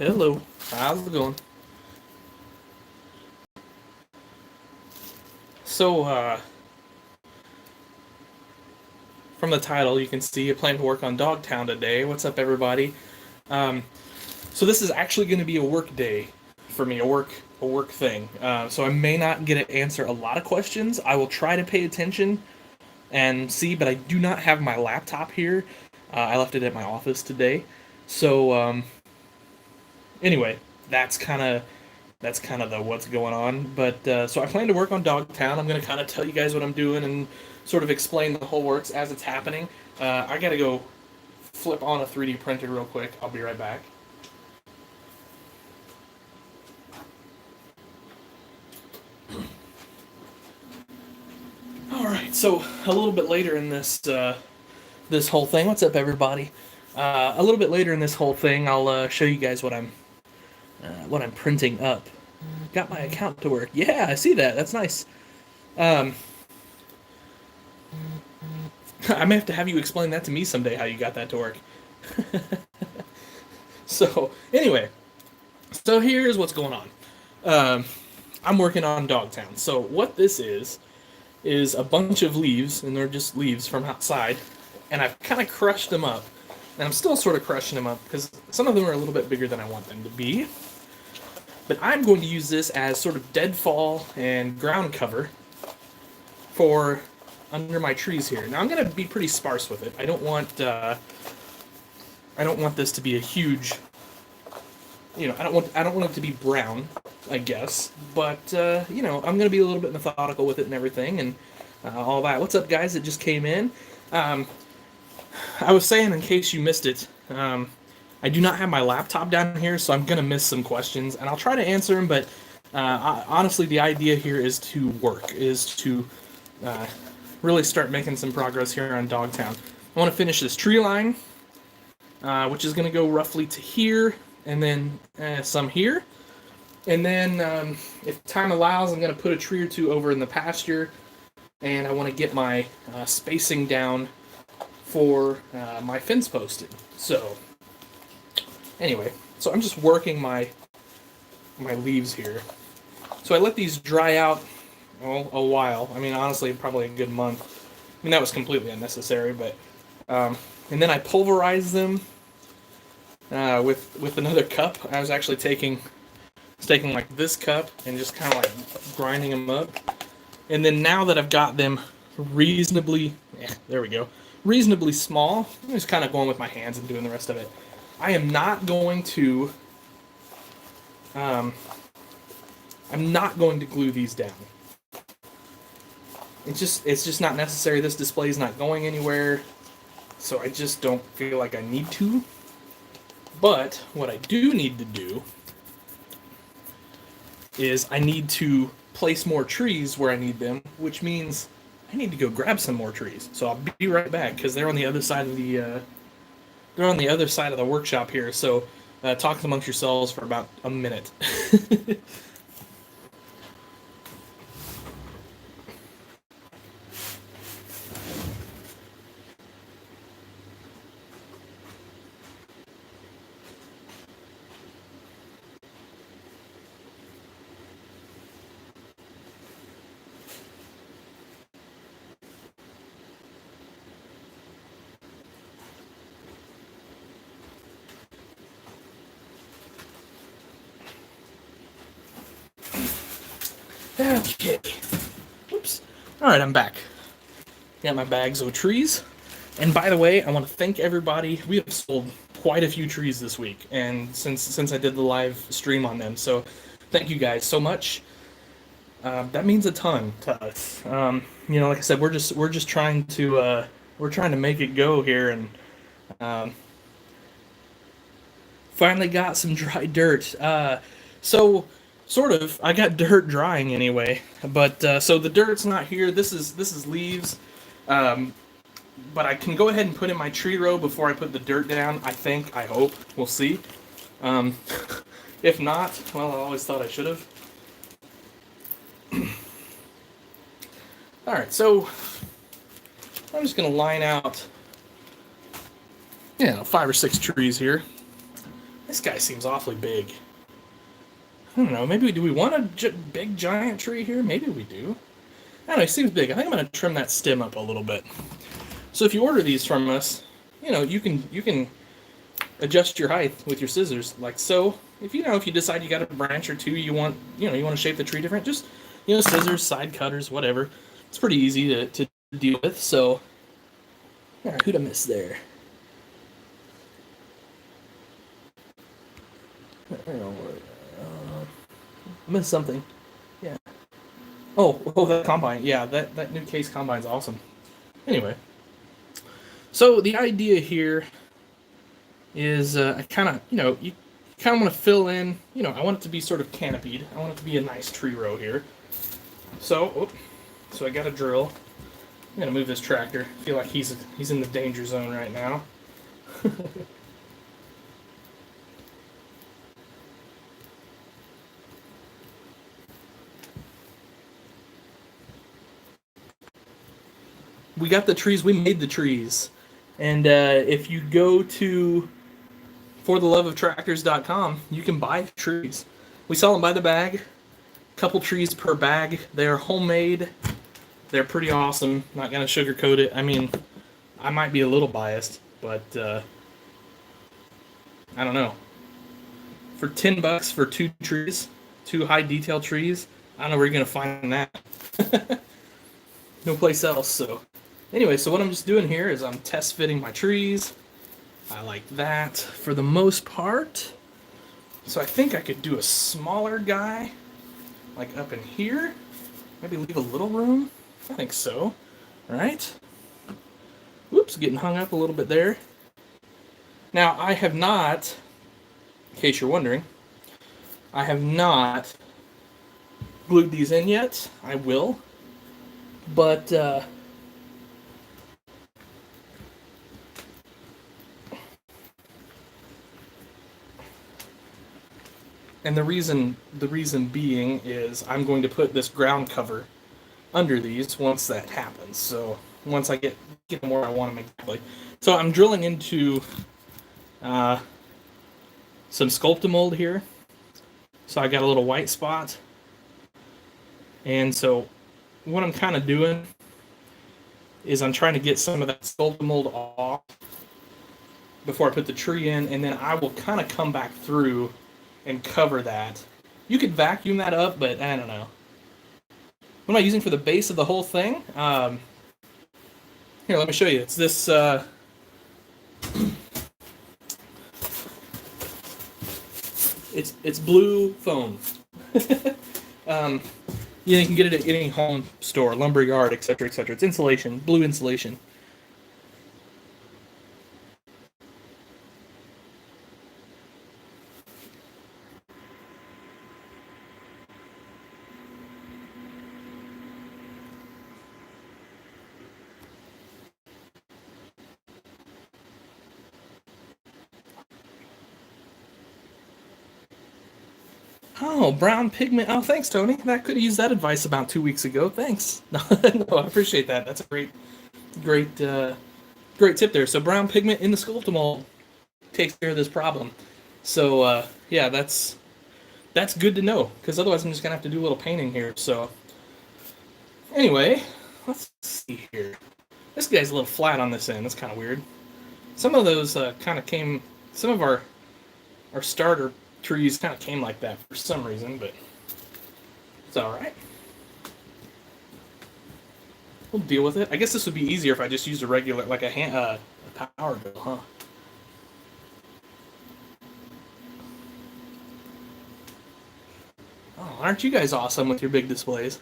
Hello. How's it going? So, from the title, you can see I plan to work on Dogtown today. What's up, everybody? Um, so this is actually going to be a work day for me, a work thing. So I may not get to answer a lot of questions. I will try to pay attention and see, but I do not have my laptop here. I left it at my office today. So anyway, that's kind of the what's going on. But so I plan to work on Dogtown. I'm going to kind of tell you guys what I'm doing and sort of explain the whole works as it's happening. I got to go flip on a 3D printer real quick. I'll be right back. All right, so a little bit later in this whole thing, what's up, everybody? A little bit later in this whole thing, I'll show you guys what I'm printing up. Got my account to work. Yeah, I see that. That's nice. Um, I may have to have you explain that to me someday, how you got that to work. So, anyway, so here's what's going on. Um, I'm working on Dogtown. So, what this is a bunch of leaves, and they're just leaves from outside, and I've kind of crushed them up. And I'm still sort of crushing them up because some of them are a little bit bigger than I want them to be. But I'm going to use this as sort of deadfall and ground cover for under my trees here. Now I'm going to be pretty sparse with it. I don't want this to be a huge, I don't want it to be brown, I guess. But I'm going to be a little bit methodical with it and everything and all that. What's up, guys that just came in? I was saying, in case you missed it, I do not have my laptop down here, so I'm going to miss some questions, and I'll try to answer them, but honestly, the idea here is to really start making some progress here on Dogtown. I want to finish this tree line, which is going to go roughly to here, and then some here. And then, if time allows, I'm going to put a tree or two over in the pasture, and I want to get my spacing down for my fence posted. So, anyway, so I'm just working my leaves here. So I let these dry out a while. I mean, honestly, probably a good month. I mean, that was completely unnecessary, but and then I pulverize them with another cup. I was actually taking like this cup and just kind of like grinding them up. And then now that I've got them reasonably, reasonably small, I'm just kind of going with my hands and doing the rest of it. I am not going to glue these down. It's just not necessary. This display is not going anywhere, so I just don't feel like I need to. But what I do need to do is I need to place more trees where I need them, which means I need to go grab some more trees. So I'll be right back because they're on the other side of the workshop here. So talk amongst yourselves for about a minute. Okay. Oops. All right, I'm back. Got my bags of trees. And by the way, I want to thank everybody. We have sold quite a few trees this week, and since I did the live stream on them, so thank you guys so much. That means a ton to us. Like I said, we're just trying to make it go here, and finally got some dry dirt. So sort of, I got dirt drying anyway, but so the dirt's not here. This is leaves. But I can go ahead and put in my tree row before I put the dirt down. I hope. We'll see. If not, well, I always thought I should have. Alright, so I'm just going to line out, 5 or 6 trees here. This guy seems awfully big. I don't know. Maybe do we want a big giant tree here? Maybe we do. I don't know. It seems big. I think I'm going to trim that stem up a little bit. So if you order these from us, you can adjust your height with your scissors like so. If you decide you got a branch or two you want to shape the tree different, just scissors, side cutters, whatever. It's pretty easy to deal with. So who'd I miss there? Missed something. Yeah. Oh, that combine. Yeah, that new case combine's awesome. Anyway, so the idea here is I kind of, you kind of want to fill in, I want it to be sort of canopied. I want it to be a nice tree row here. So I got a drill. I'm going to move this tractor. I feel like he's in the danger zone right now. We got the trees. We made the trees. And if you go to fortheloveoftractors.com, you can buy trees. We sell them by the bag. A couple trees per bag. They're homemade. They're pretty awesome. Not going to sugarcoat it. I mean, I might be a little biased, but I don't know. For $10 for 2 trees, 2 high detail trees, I don't know where you're going to find that. No place else, so... Anyway, so what I'm just doing here is I'm test fitting my trees. I like that for the most part. So I think I could do a smaller guy, like up in here. Maybe leave a little room. I think so. All right. Whoops, getting hung up a little bit there. Now, I have not, in case you're wondering, I have not glued these in yet. I will. But, and the reason being is I'm going to put this ground cover under these once that happens. So once I get them where I want them exactly. So I'm drilling into some Sculptamold here. So I got a little white spot. And so what I'm kind of doing is I'm trying to get some of that Sculptamold off before I put the tree in, and then I will kind of come back through and cover that. You could vacuum that up, but I don't know. What am I using for the base of the whole thing? Here, let me show you. It's this... It's blue foam. You can get it at any home store, lumber yard, etc., etc. It's insulation, blue insulation. Oh, brown pigment. Oh, thanks, Tony. I could have used that advice about 2 weeks ago. Thanks. No, I appreciate that. That's a great tip there. So brown pigment in the Sculptamold takes care of this problem. So yeah, that's good to know, because otherwise I'm just gonna have to do a little painting here. So anyway, let's see here. This guy's a little flat on this end. That's kind of weird. Some of those kind of came. Some of our starter trees kind of came like that for some reason, but it's all right. We'll deal with it. I guess this would be easier if I just used a regular, like a power drill, huh? Oh, aren't you guys awesome with your big displays?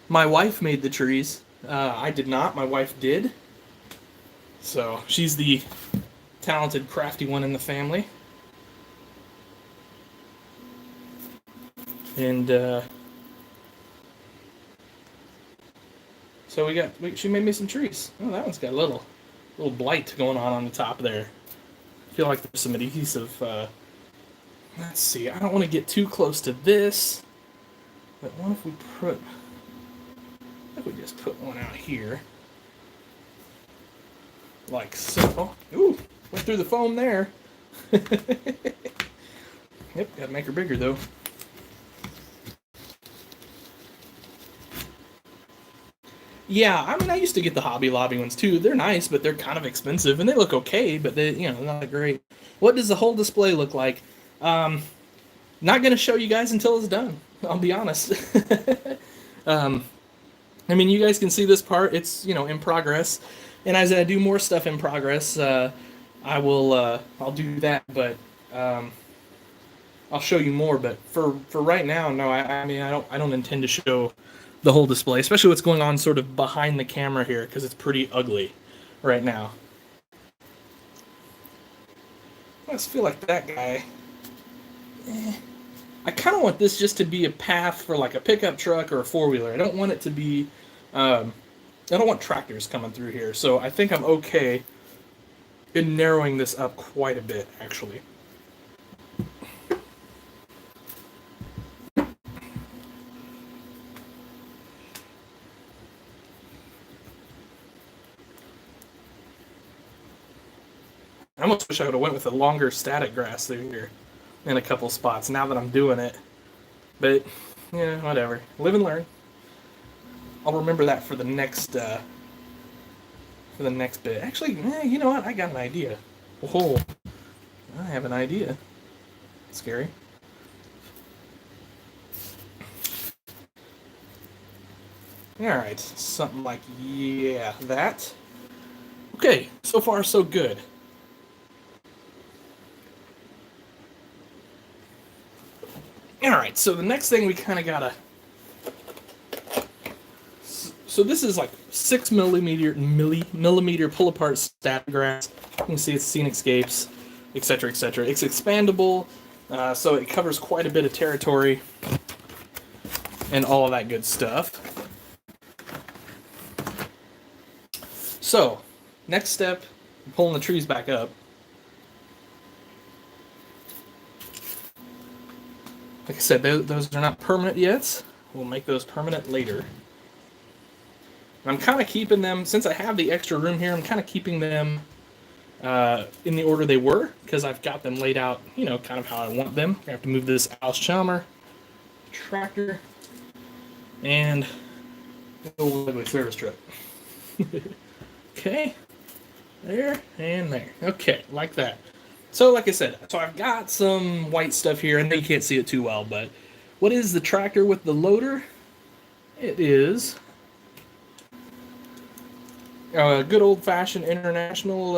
My wife made the trees. I did not. My wife did. So she's the talented, crafty one in the family. And so she made me some trees. Oh, that one's got a little blight going on the top there. I feel like there's some adhesive. Let's see. I don't want to get too close to this, but what if we put? If we just put one out here, like so. Ooh, went through the foam there. Yep, gotta make her bigger though. Yeah, I mean, I used to get the Hobby Lobby ones too. They're nice, but they're kind of expensive, and they look okay, but they're not that great. What does the whole display look like? Um, Not gonna show you guys until it's done. I'll be honest. um, I mean, you guys can see this part. It's in progress, and as I do more stuff in progress, I will I'll do that. But I'll show you more. But for right now, no. I mean, I don't intend to show the whole display, especially what's going on sort of behind the camera here, because it's pretty ugly right now. I just feel like that guy. I kind of want this just to be a path for like a pickup truck or a four-wheeler. I don't want it to be. I don't want tractors coming through here, so I think I'm okay in narrowing this up quite a bit, actually. I almost wish I would have went with a longer static grass through here in a couple spots now that I'm doing it. But, yeah, whatever. Live and learn. I'll remember that for the next bit. Actually, you know what? I got an idea. Oh, I have an idea. Scary. Alright, something like, yeah, that. Okay, so far so good. Alright, so the next thing we kind of gotta... So this is like 6 millimeter pull apart static grass. You can see it's Scenic scapes, etc., etc. It's expandable, so it covers quite a bit of territory and all of that good stuff. So, next step, pulling the trees back up. Like I said, those are not permanent yet. We'll make those permanent later. And I'm kind of keeping them, since I have the extra room here, I'm kind of keeping them in the order they were, because I've got them laid out, kind of how I want them. I have to move this Alschammer tractor and the old ugly service truck. Okay, there and there. Okay, like that. So, like I said, I've got some white stuff here. I know you can't see it too well, but what is the tractor with the loader? It is a good old-fashioned International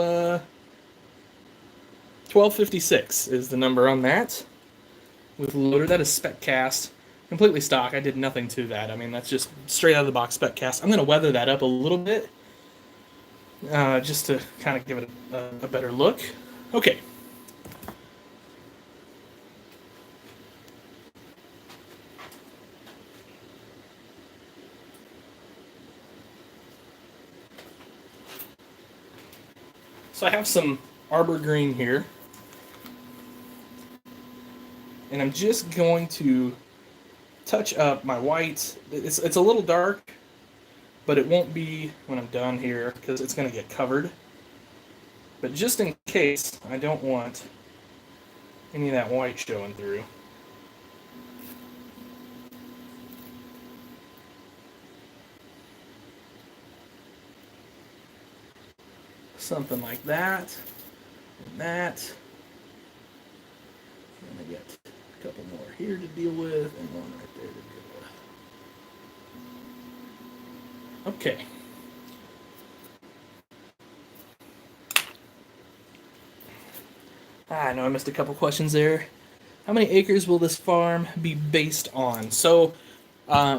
1256 is the number on that. With the loader, that is spec cast. Completely stock. I did nothing to that. I mean, that's just straight out of the box spec cast. I'm going to weather that up a little bit, just to kind of give it a better look. Okay. So I have some arbor green here, and I'm just going to touch up my white. It's a little dark, but it won't be when I'm done here because it's going to get covered. But just in case, I don't want any of that white showing through. Something like that, and that. And I get a couple more here to deal with, and one right there to deal with. Okay. I know I missed a couple questions there. How many acres will this farm be based on? So,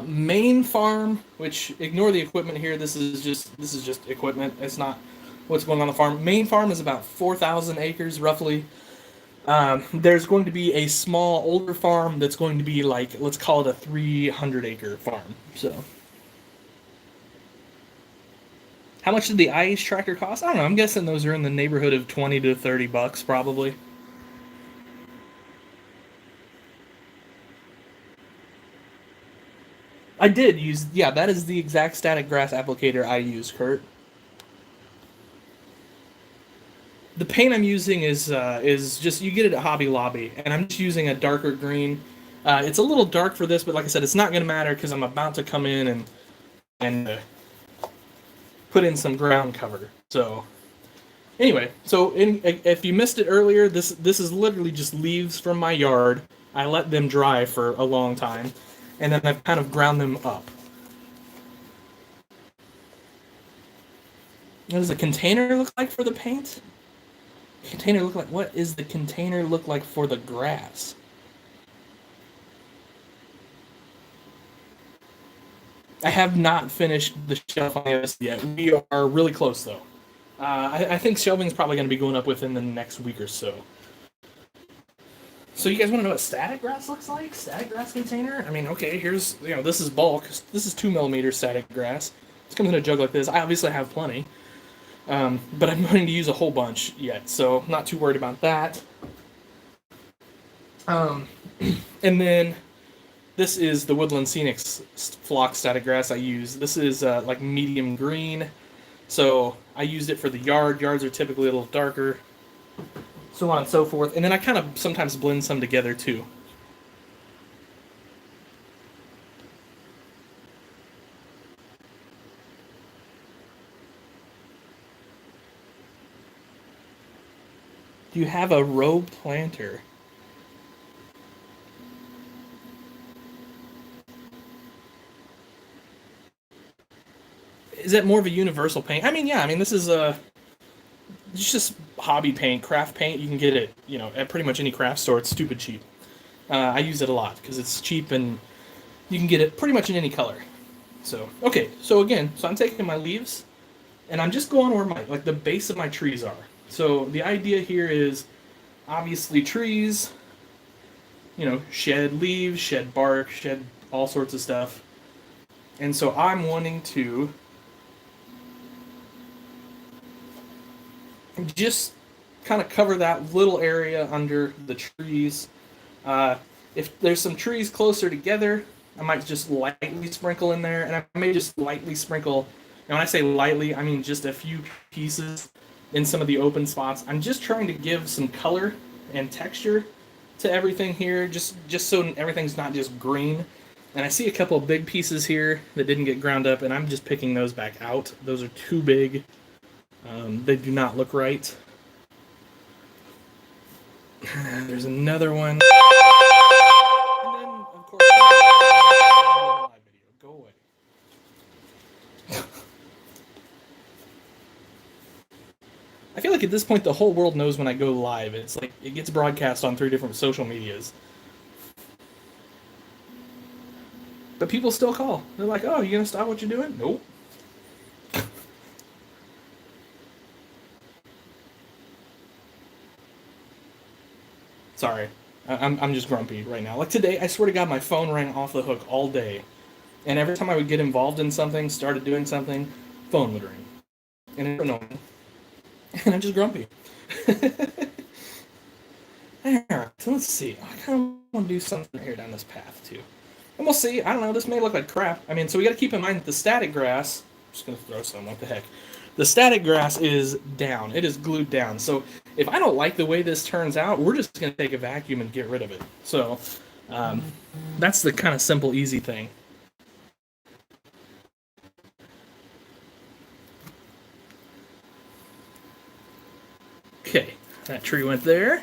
main farm, which ignore the equipment here. This is just equipment. It's not what's going on the farm. Main farm is about 4,000 acres roughly. There's going to be a small older farm that's going to be like, let's call it a 300-acre farm. So, how much did the IH tractor cost? I don't know. I'm guessing those are in the neighborhood of 20 to 30 bucks probably. I did use, yeah, that is the exact static grass applicator I use, Kurt. The paint I'm using is just, you get it at Hobby Lobby, and I'm just using a darker green. It's a little dark for this, but like I said, it's not going to matter because I'm about to come in and put in some ground cover. So anyway, if you missed it earlier, this is literally just leaves from my yard. I let them dry for a long time, and then I've kind of ground them up. What does the container look like for the paint? Container look like what is the container look like for the grass? I have not finished the shelf on this yet. We are really close though. I think shelving is probably going to be going up within the next week or so. So you guys want to know what static grass looks like? Static grass container? I mean, okay, here's, this is bulk. This is 2 millimeter static grass. This comes in a jug like this. I obviously have plenty. But I'm going to use a whole bunch yet, so not too worried about that. And then this is the Woodland Scenic flock static grass I use. This is like medium green, so I used it for the yard. Yards are typically a little darker, so on and so forth. And then I kind of sometimes blend some together too. Do you have a row planter? Is that more of a universal paint? I mean, yeah. I mean, this is it's just hobby paint, craft paint. You can get it, at pretty much any craft store. It's stupid cheap. I use it a lot because it's cheap and you can get it pretty much in any color. So okay, so again, I'm taking my leaves and I'm just going where the base of my trees are. So the idea here is obviously trees, shed leaves, shed bark, shed all sorts of stuff. And so I'm wanting to just kind of cover that little area under the trees. If there's some trees closer together, I might just lightly sprinkle in there, and I may just lightly sprinkle. And when I say lightly, I mean just a few pieces in some of the open spots. I'm just trying to give some color and texture to everything here, just so everything's not just green. And I see a couple of big pieces here that didn't get ground up, and I'm just picking those back out. Those are too big. They do not look right. There's another one. And then, of course, live video. Go away. I feel like at this point the whole world knows when I go live. It's like it gets broadcast on 3 different social medias. But people still call. They're like, "Oh, you gonna stop what you're doing?" Nope. Sorry, I'm just grumpy right now. Like today, I swear to God, my phone rang off the hook all day, and every time I would get involved in something, started doing something, phone would ring, and it's annoying, and I'm just grumpy. Alright, so let's see. I kind of want to do something here down this path too. And we'll see. I don't know. This may look like crap. I mean, so we got to keep in mind that the static grass. I'm just gonna throw some. What the heck? The static grass is down. It is glued down. So if I don't like the way this turns out, we're just gonna take a vacuum and get rid of it. So that's the kind of simple, easy thing. Okay, that tree went there.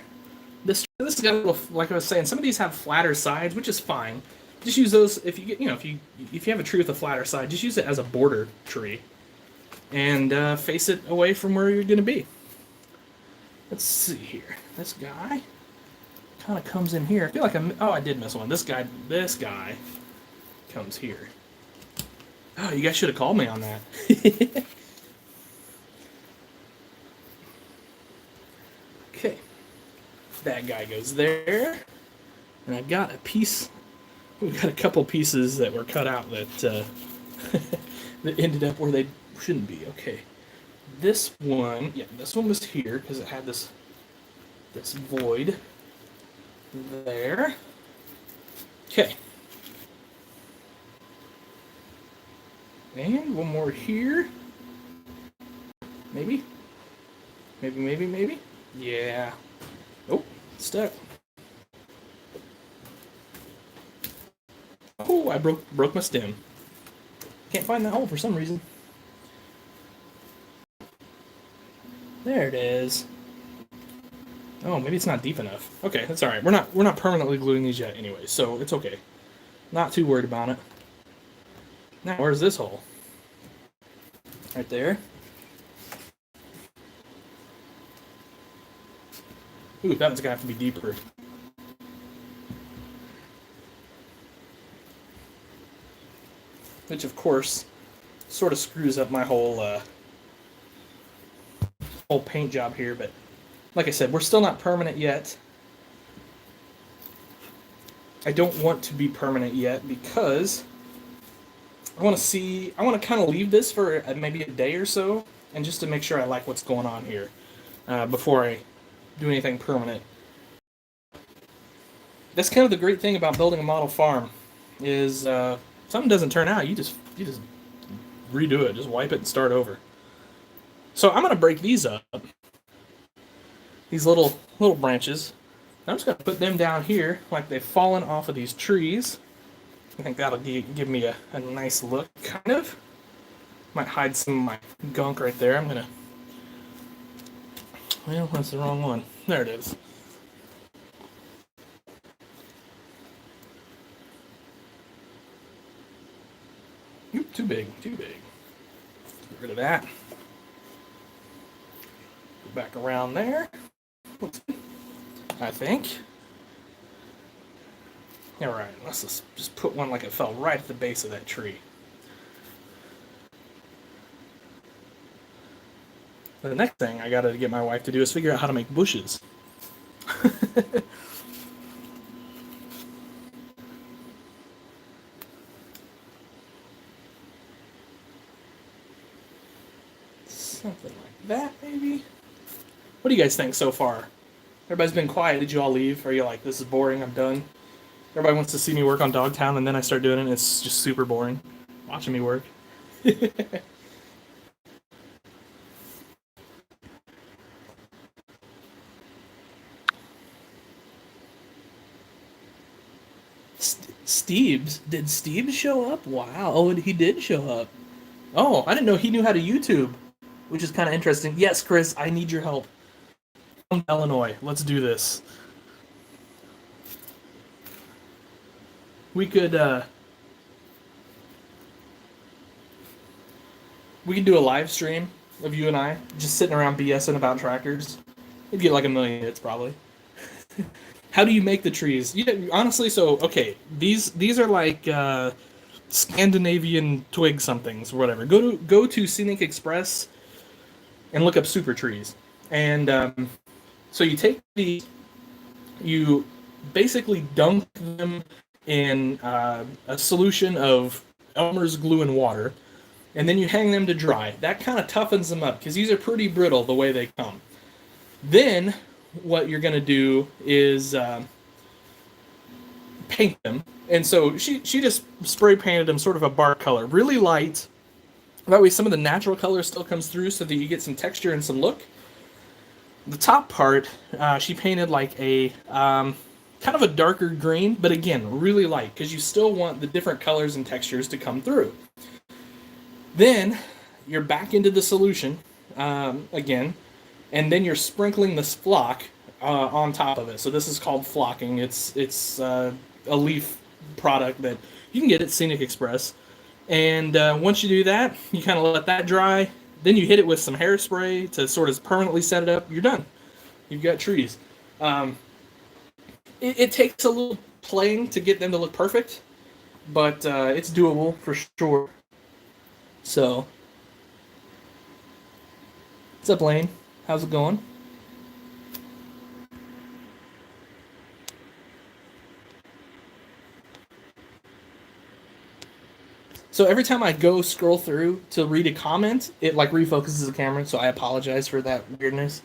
This got a little, like I was saying, some of these have flatter sides, which is fine. Just use those if you get, if you have a tree with a flatter side, just use it as a border tree, and face it away from where you're going to be. Let's see here. This guy kind of comes in here. I feel like I did miss one. This guy comes here. Oh, you guys should have called me on that. Okay, that guy goes there, and I got a piece. We got a couple pieces that were cut out that that ended up where they shouldn't be. Okay, this one was here because it had this void there. Okay, and one more here. Maybe. Yeah. Oh, stuck. Oh, I broke my stem. Can't find that hole for some reason. There it is. Oh, maybe it's not deep enough. Okay, that's all right. We're not permanently gluing these yet anyway, so it's okay. Not too worried about it. Now, where's this hole? Right there. Ooh, that one's gonna have to be deeper. Which, of course, sort of screws up my whole paint job here. But like I said, we're still not permanent yet. I don't want to be permanent yet because I want to kind of leave this for maybe a day or so, and just to make sure I like what's going on here before I do anything permanent. That's kind of the great thing about building a model farm, is something doesn't turn out, you just redo it, just wipe it and start over. So I'm gonna break these up, these little branches. I'm just gonna put them down here like they've fallen off of these trees. I think that'll give me a nice look, kind of. Might hide some of my gunk right there. Well, that's the wrong one. There it is. Oop, too big, too big. Get rid of that. Go back around there. I think. All right, let's just put one like it fell right at the base of that tree. The next thing I gotta get my wife to do is figure out how to make bushes. Something like that, maybe? What do you guys think so far? Everybody's been quiet. Did you all leave? Are you like, this is boring, I'm done? Everybody wants to see me work on Dogtown, and then I start doing it, and it's just super boring. Watching me work. Steve's? Did Steve show up? Wow. Oh, he did show up. Oh, I didn't know he knew how to YouTube, which is kind of interesting. Yes, Chris, I need your help. From Illinois. Let's do this. We could we could do a live stream of you and I just sitting around BSing about tractors. We'd get like 1,000,000 hits probably. How do you make the trees? Yeah, honestly, so okay, these are like Scandinavian twig somethings or whatever. Go to Scenic Express and look up super trees. And so you take these, you basically dunk them in a solution of Elmer's glue and water, and then you hang them to dry. That kind of toughens them up because these are pretty brittle the way they come. Then what you're going to do is paint them. And so she just spray painted them sort of a bark color, really light. That way some of the natural color still comes through so that you get some texture and some look. The top part, she painted like a kind of a darker green, but again, really light because you still want the different colors and textures to come through. Then you're back into the solution again, and then you're sprinkling this flock on top of it. So this is called flocking. It's a leaf product that you can get at Scenic Express. And once you do that, you kind of let that dry. Then you hit it with some hairspray to sort of permanently set it up. You're done. You've got trees. It takes a little playing to get them to look perfect, but it's doable for sure. So, what's up, Lane? How's it going? So every time I go scroll through to read a comment, it like refocuses the camera. So I apologize for that weirdness.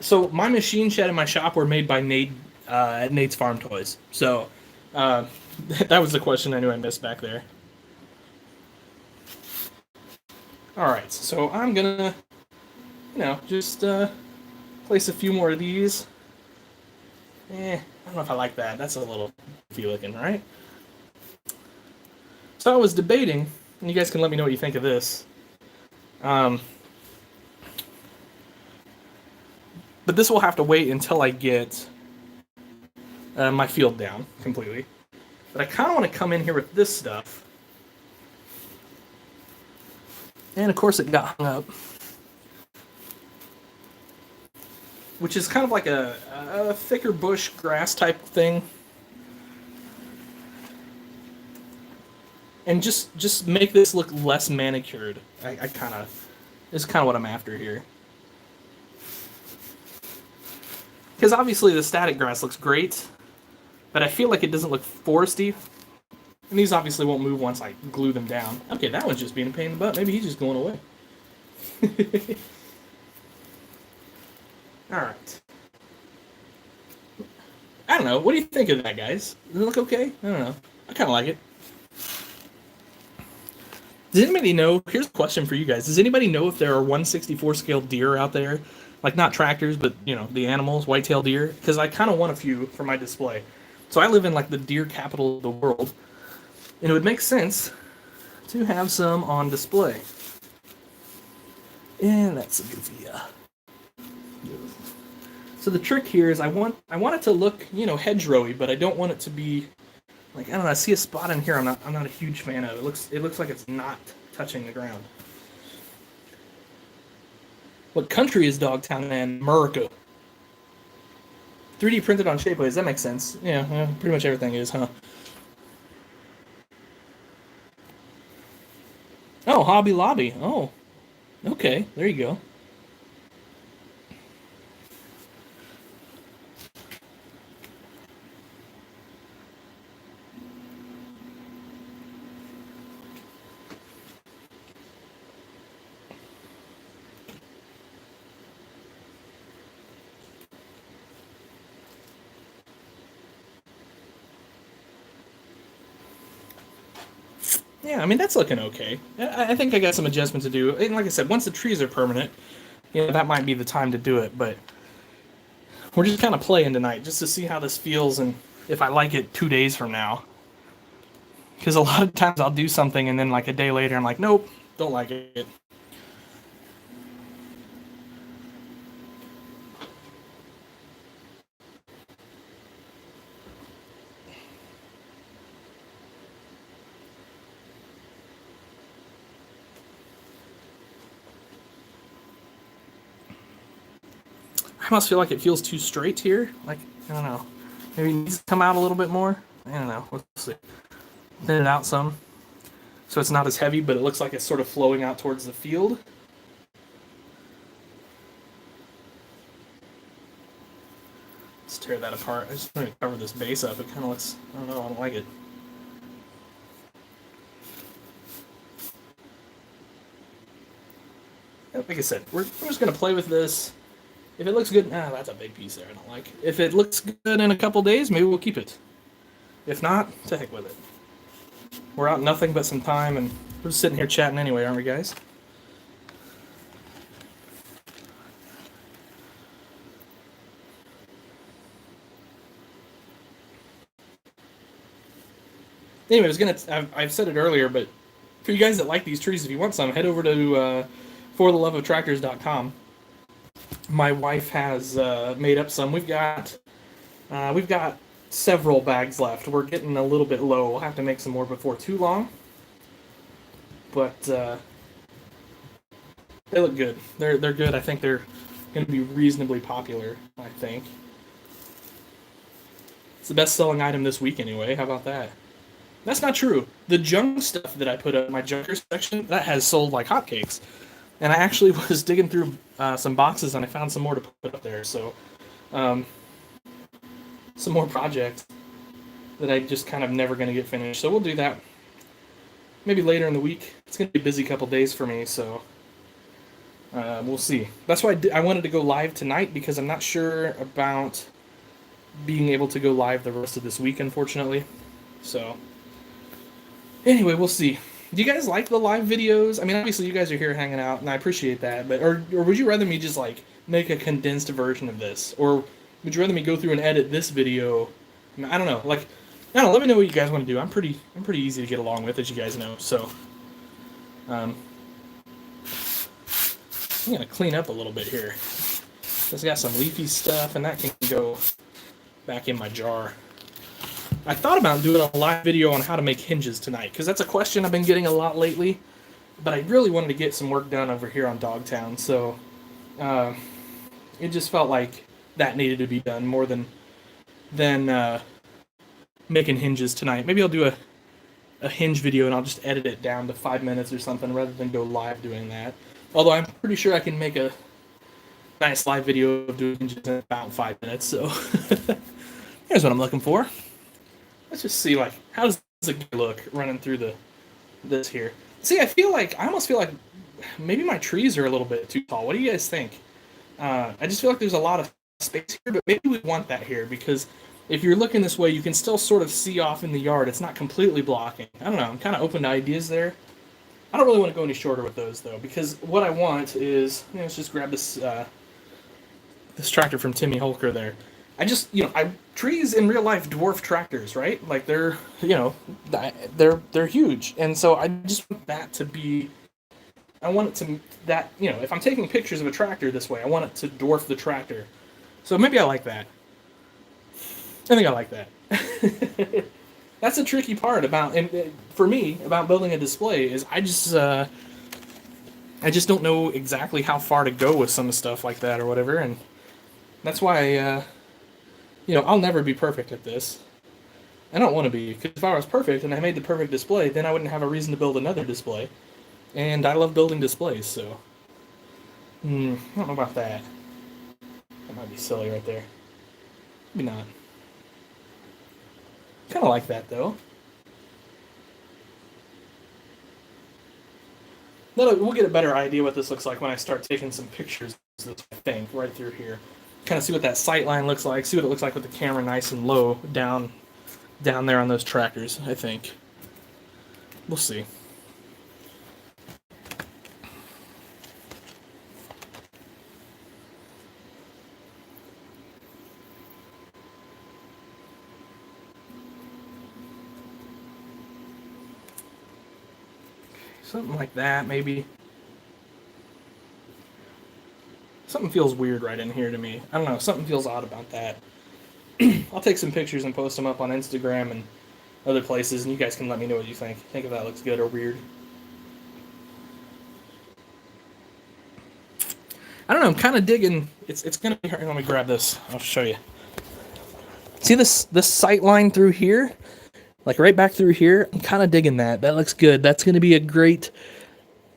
So my machine shed in my shop were made by Nate at Nate's Farm Toys. So uh, that was the question I knew I missed back there. All right, so I'm gonna, just place a few more of these. I don't know if I like that. That's a little goofy looking, right? So I was debating, and you guys can let me know what you think of this. Um, but this will have to wait until I get my field down completely. But I kind of want to come in here with this stuff. And of course it got hung up. Which is kind of like a thicker bush grass type thing. And just make this look less manicured. I kind of, this is kind of what I'm after here. Because obviously the static grass looks great, but I feel like it doesn't look foresty. And these obviously won't move once I glue them down. Okay, that one's just being a pain in the butt. Maybe he's just going away. Alright. I don't know. What do you think of that, guys? Does it look okay? I don't know. I kind of like it. Does anybody know? Here's a question for you guys. Does anybody know if there are 1/64 scale deer out there? Like not tractors, but the animals, white-tailed deer? Because I kind of want a few for my display. So I live in like the deer capital of the world. And it would make sense to have some on display. And that's a goofy. So the trick here is I want it to look, hedgerowy, but I don't want it to be like, I don't know, I see a spot in here I'm not a huge fan of. It looks like it's not touching the ground. What country is Dogtown in? America. 3D printed on shapeways, that makes sense. Yeah, pretty much everything is, huh? Oh, Hobby Lobby. Oh, okay, there you go. Yeah, I mean, that's looking okay. I think I got some adjustment to do. And like I said, once the trees are permanent, that might be the time to do it. But we're just kind of playing tonight just to see how this feels and if I like it 2 days from now. Because a lot of times I'll do something and then like a day later I'm like, nope, don't like it. I almost feel like it feels too straight here. Like, I don't know. Maybe it needs to come out a little bit more. I don't know. Let's see. Thin it out some. So it's not as heavy, but it looks like it's sort of flowing out towards the field. Let's tear that apart. I just want to cover this base up. It kind of looks, I don't know, I don't like it. Like I said, we're just going to play with this. If it looks good, that's a big piece there I don't like. If it looks good in a couple days, maybe we'll keep it. If not, to heck with it. We're out nothing but some time, and we're just sitting here chatting anyway, aren't we, guys? Anyway, I've said it earlier, but for you guys that like these trees, if you want some, head over to fortheloveoftractors.com. My wife has made up some. We've got several bags left. We're getting a little bit low. We'll have to make some more before too long. But they look good. They're good. I think they're going to be reasonably popular, I think. It's the best-selling item this week anyway. How about that? That's not true. The junk stuff that I put up in my junker section, that has sold like hotcakes. And I actually was digging through some boxes and I found some more to put up there. So, some more projects that I just kind of never going to get finished. So we'll do that maybe later in the week. It's going to be a busy couple days for me, so We'll see. That's why I wanted to go live tonight, because I'm not sure about being able to go live the rest of this week, unfortunately. So, anyway, we'll see. Do you guys like the live videos? I mean, obviously you guys are here hanging out, and I appreciate that. But or would you rather me just like make a condensed version of this, or would you rather me go through and edit this video? I don't know. Like, I don't know. Let me know what you guys want to do. I'm pretty easy to get along with, as you guys know. So, I'm gonna clean up a little bit here. It's got some leafy stuff, and that can go back in my jar. I thought about doing a live video on how to make hinges tonight, because that's a question I've been getting a lot lately, but I really wanted to get some work done over here on Dogtown, so it just felt like that needed to be done more than making hinges tonight. Maybe I'll do a hinge video and I'll just edit it down to 5 minutes or something rather than go live doing that. Although I'm pretty sure I can make a nice live video of doing hinges in about 5 minutes, so here's what I'm looking for. Let's just see, like, how does it look running through this here? See, I almost feel like maybe my trees are a little bit too tall. What do you guys think? I just feel like there's a lot of space here, but maybe we want that here, because if you're looking this way, you can still sort of see off in the yard. It's not completely blocking. I don't know. I'm kind of open to ideas there. I don't really want to go any shorter with those, though, because what I want is, let's just grab this this tractor from Timmy Holker there. Trees in real life dwarf tractors, right? Like they're huge, and so I just want that to be. I want it to if I'm taking pictures of a tractor this way, I want it to dwarf the tractor. So maybe I like that. I think I like that. That's the tricky part for me about building a display is I just don't know exactly how far to go with some stuff like that or whatever, and that's why I'll never be perfect at this. I don't want to be, because if I was perfect and I made the perfect display, then I wouldn't have a reason to build another display. And I love building displays, so I don't know about that. That might be silly right there. Maybe not. Kind of like that, though. We'll get a better idea what this looks like when I start taking some pictures, I think, right through here. Kind of see what that sight line looks like, see what it looks like with the camera nice and low down there on those tractors, I think. We'll see. Something like that, maybe. Something feels weird right in here to me. I don't know, something feels odd about that. I'll take some pictures and post them up on Instagram and other places, and you guys can let me know what you think. Think if that looks good or weird. I don't know, I'm kind of digging. It's going to be hard. Let me grab this. I'll show you. See this sight line through here? Like right back through here? I'm kind of digging that. That looks good. That's going to be a great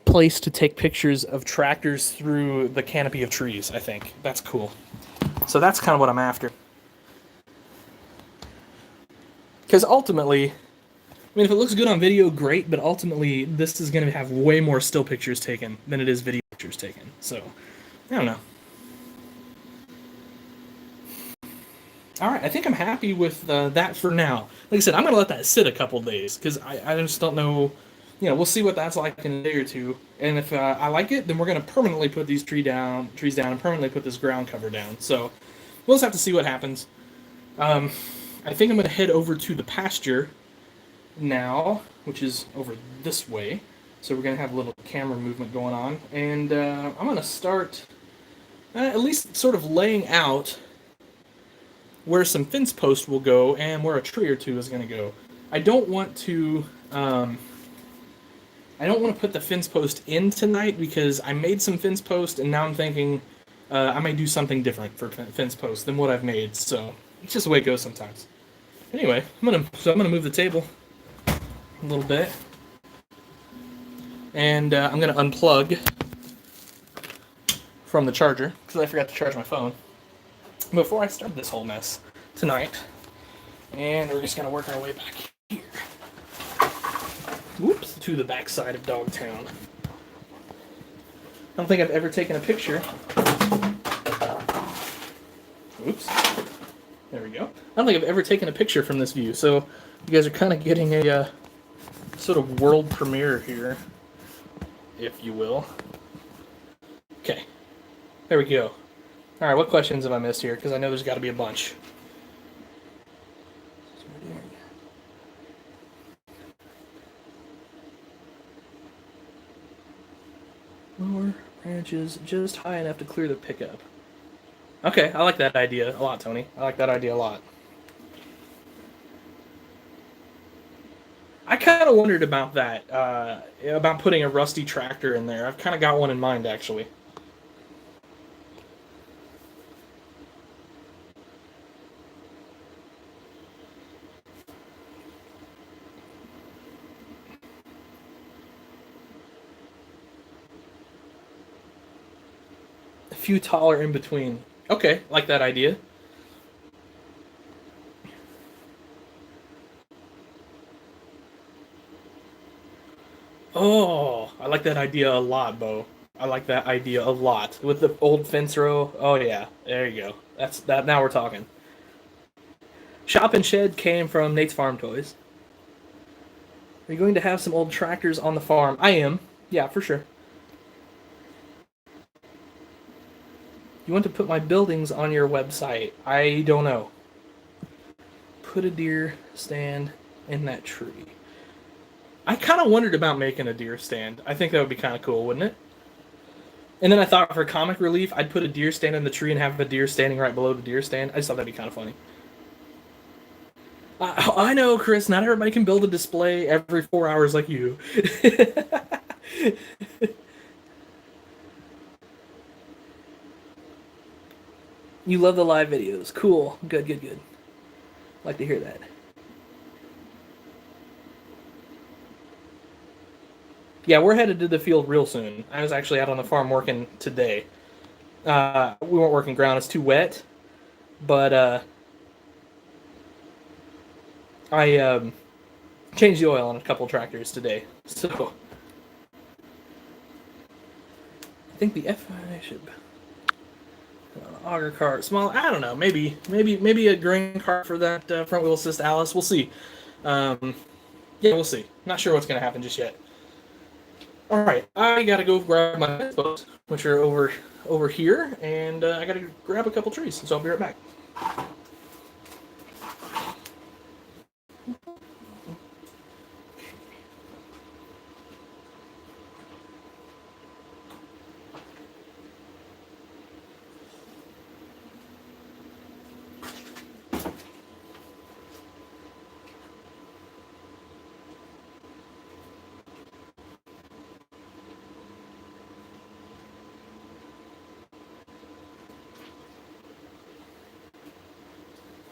place to take pictures of tractors through the canopy of trees, I think. That's cool. So that's kind of what I'm after. Because ultimately, if it looks good on video, great, but ultimately this is going to have way more still pictures taken than it is video pictures taken. So, I don't know. Alright, I think I'm happy with that for now. Like I said, I'm going to let that sit a couple days, because I just don't know. We'll see what that's like in a day or two. And if I like it, then we're going to permanently put these trees down and permanently put this ground cover down. So we'll just have to see what happens. I think I'm going to head over to the pasture now, which is over this way. So we're going to have a little camera movement going on. And I'm going to start at least sort of laying out where some fence posts will go and where a tree or two is going to go. I don't want to put the fence post in tonight, because I made some fence post and now I'm thinking I may do something different for fence post than what I've made. So it's just the way it goes sometimes. Anyway, I'm gonna move the table a little bit, and I'm gonna unplug from the charger because I forgot to charge my phone before I start this whole mess tonight. And we're just gonna work our way back here. Whoops, to the backside of Dogtown. don't think I've ever taken a picture. Oops. There we go. I don't think I've ever taken a picture from this view, so you guys are kind of getting a sort of world premiere here, if you will. Okay. There we go. All right, what questions have I missed here? Because I know there's got to be a bunch. Lower branches just high enough to clear the pickup. Okay, I like that idea a lot, Tony. I like that idea a lot. I kind of wondered about that, about putting a rusty tractor in there. I've kind of got one in mind, actually. A few taller in between. Okay, like that idea. Oh, I like that idea a lot, Bo. I like that idea a lot. With the old fence row. Oh yeah, there you go. That's that. Now we're talking. Shop and Shed came from Nate's Farm Toys. Are you going to have some old tractors on the farm? I am. Yeah, for sure. You want to put my buildings on your website? I don't know. Put a deer stand in that tree. I kind of wondered about making a deer stand. I think that would be kind of cool, wouldn't it? And then I thought for comic relief, I'd put a deer stand in the tree and have a deer standing right below the deer stand. I just thought that'd be kind of funny. I know, Chris, not everybody can build a display every 4 hours like you. You love the live videos. Cool. Good, good, good. Like to hear that. Yeah, we're headed to the field real soon. I was actually out on the farm working today. We weren't working ground. It's too wet. But I changed the oil on a couple tractors today. So I think the FI should... auger cart, small. I don't know. Maybe a grain cart for that front wheel assist Alice. We'll see. Yeah, we'll see. Not sure what's gonna happen just yet. All right, I gotta go grab my fence posts, which are over here, and I gotta grab a couple trees. So I'll be right back.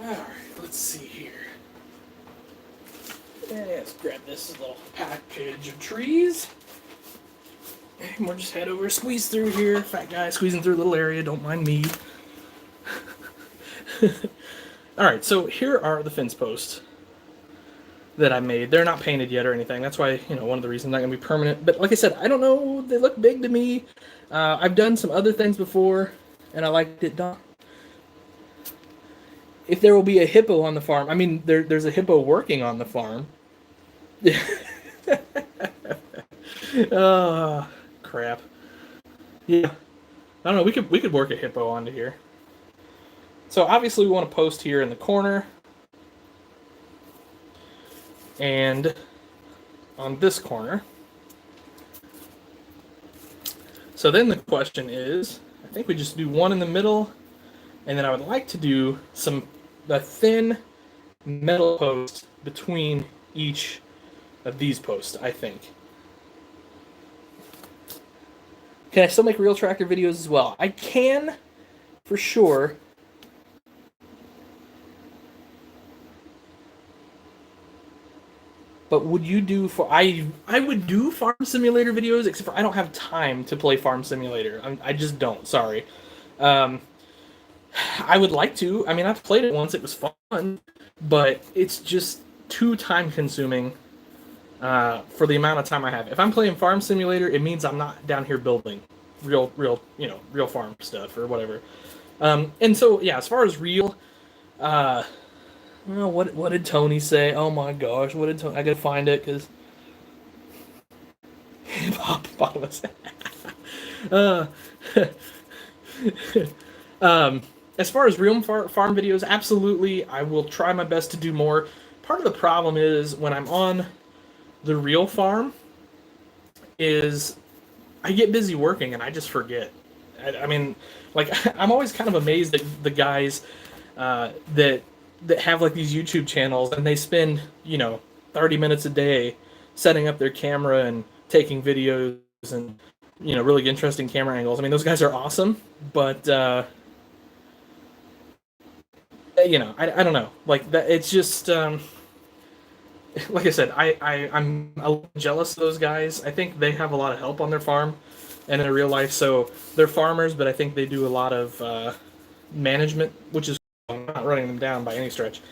Alright, let's see here. Let's grab this little package of trees. And we'll just head over, squeeze through here. Fat guy squeezing through a little area, don't mind me. Alright, so here are the fence posts that I made. They're not painted yet or anything. That's why, one of the reasons they're not going to be permanent. But like I said, I don't know. They look big to me. I've done some other things before, and I liked it done. If there will be a hippo on the farm, I mean, there's a hippo working on the farm. Oh, crap. Yeah. I don't know, we could work a hippo onto here. So obviously we want to post here in the corner. And on this corner. So then the question is, I think we just do one in the middle, and then I would like to do a thin metal post between each of these posts, I think. Can I still make real tractor videos as well? I can, for sure. But would you do I would do Farm Simulator videos, except for I don't have time to play Farm Simulator. I just don't. Sorry. I would like to. I mean, I've played it once. It was fun, but it's just too time consuming for the amount of time I have. If I'm playing Farm Simulator, it means I'm not down here building. real farm stuff or whatever. And so yeah, as far as real, well, what did Tony say? Oh my gosh, what did Tony? I gotta find it because hippopotamus. uh, as far as real farm videos, absolutely, I will try my best to do more. Part of the problem is when I'm on the real farm, is I get busy working and I just forget. I mean, like I'm always kind of amazed at the guys that have like these YouTube channels and they spend 30 minutes a day setting up their camera and taking videos and really interesting camera angles. I mean, those guys are awesome, but I don't know, like that. It's just like I said, I'm a little jealous of those guys. I think they have a lot of help on their farm and in their real life. So they're farmers, but I think they do a lot of management, which is I'm not running them down by any stretch.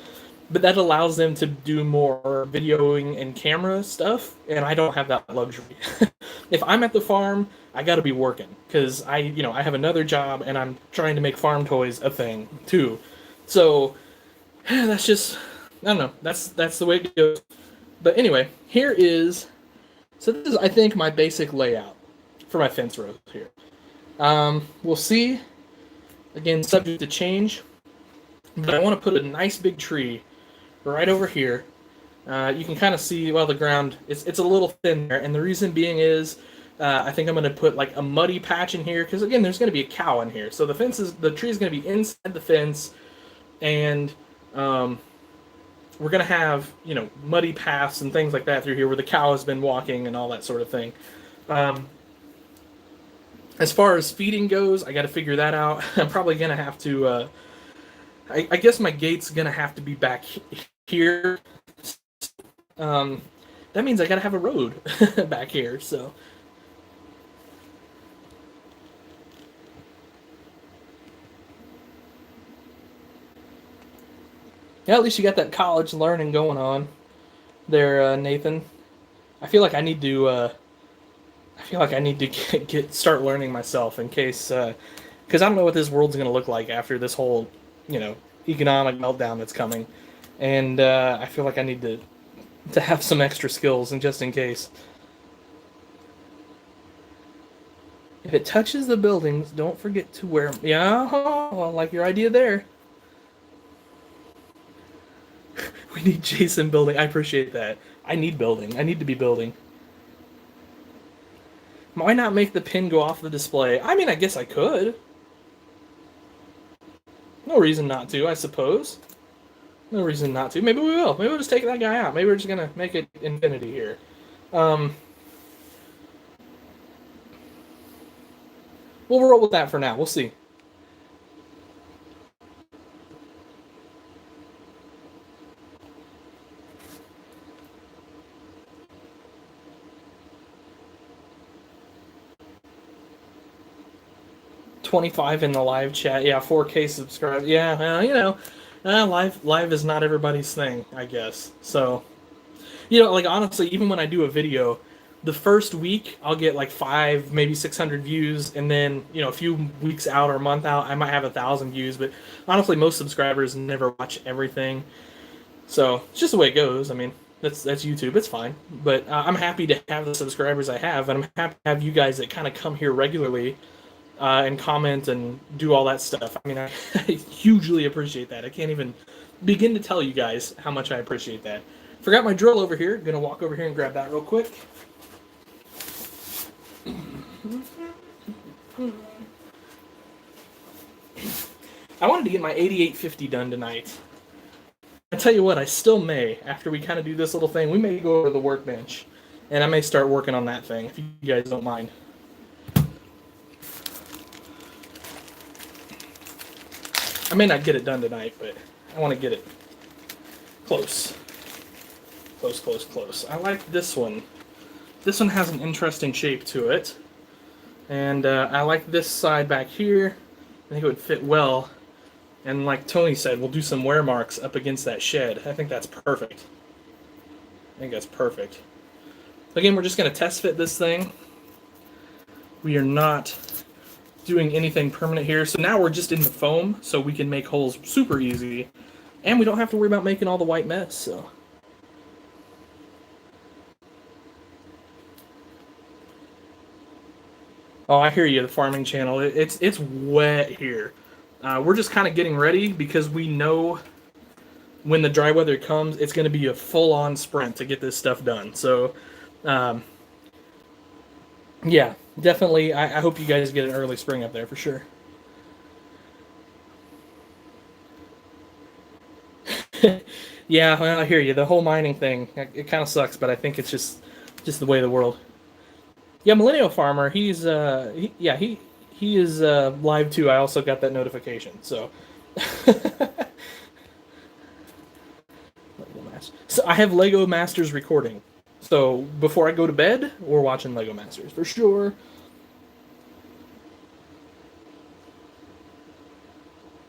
But that allows them to do more videoing and camera stuff, and I don't have that luxury. If I'm at the farm, I got to be working because I have another job and I'm trying to make farm toys a thing too. So that's just I don't know. That's the way it goes. But anyway, here is so this is I think my basic layout for my fence rows here. We'll see. Again, subject to change. But I want to put a nice big tree right over here. You can kind of see, well, the ground, it's a little thin there. And the reason being is I think I'm going to put like a muddy patch in here. Because, again, there's going to be a cow in here. So the tree is going to be inside the fence. And we're going to have, muddy paths and things like that through here where the cow has been walking and all that sort of thing. As far as feeding goes, I got to figure that out. I'm probably going to have to... I guess my gate's gonna have to be back here. That means I gotta have a road back here. So, yeah, at least you got that college learning going on there, Nathan. I feel like I need to. Start learning myself in case, because I don't know what this world's gonna look like after this whole economic meltdown that's coming, and I feel like I need to have some extra skills, and just in case. If it touches the buildings, don't forget to wear. Yeah, well, I like your idea there. We need Jason building. I appreciate that. I need building. I need to be building. Why not make the pin go off the display? I mean, I guess I could. No reason not to, I suppose. No reason not to. Maybe we will. Maybe we'll just take that guy out. Maybe we're just going to make it infinity here. We'll roll with that for now. We'll see. $25 in the live chat. Yeah, 4K subscribers. Yeah, live is not everybody's thing, I guess. So, like honestly, even when I do a video, the first week I'll get like 5, maybe 600 views, and then a few weeks out or a month out, I might have 1,000 views. But honestly, most subscribers never watch everything, so it's just the way it goes. I mean, that's YouTube. It's fine, but I'm happy to have the subscribers I have, and I'm happy to have you guys that kind of come here regularly. And comment and do all that stuff. I mean, I hugely appreciate that. I can't even begin to tell you guys how much I appreciate that. Forgot my drill over here. Gonna walk over here and grab that real quick. I wanted to get my 8850 done tonight. I tell you what, I still may. After we kind of do this little thing, we may go over to the workbench, and I may start working on that thing, if you guys don't mind. I may not get it done tonight, but I want to get it close. Close. I like this one. This one has an interesting shape to it. And I like this side back here. I think it would fit well. And like Tony said, we'll do some wear marks up against that shed. I think that's perfect. Again, we're just going to test fit this thing. We are not doing anything permanent here. So now we're just in the foam, so we can make holes super easy. And we don't have to worry about making all the white mess, so. Oh, I hear you, the farming channel. It's wet here. We're just kind of getting ready because we know when the dry weather comes, it's going to be a full-on sprint to get this stuff done. So, um, yeah, definitely. I hope you guys get an early spring up there for sure. Yeah, well, I hear you. The whole mining thing, it kind of sucks, but I think it's just the way of the world. Yeah, Millennial Farmer, he is live too. I also got that notification. So So I have Lego Masters recording. So before I go to bed, we're watching Lego Masters for sure.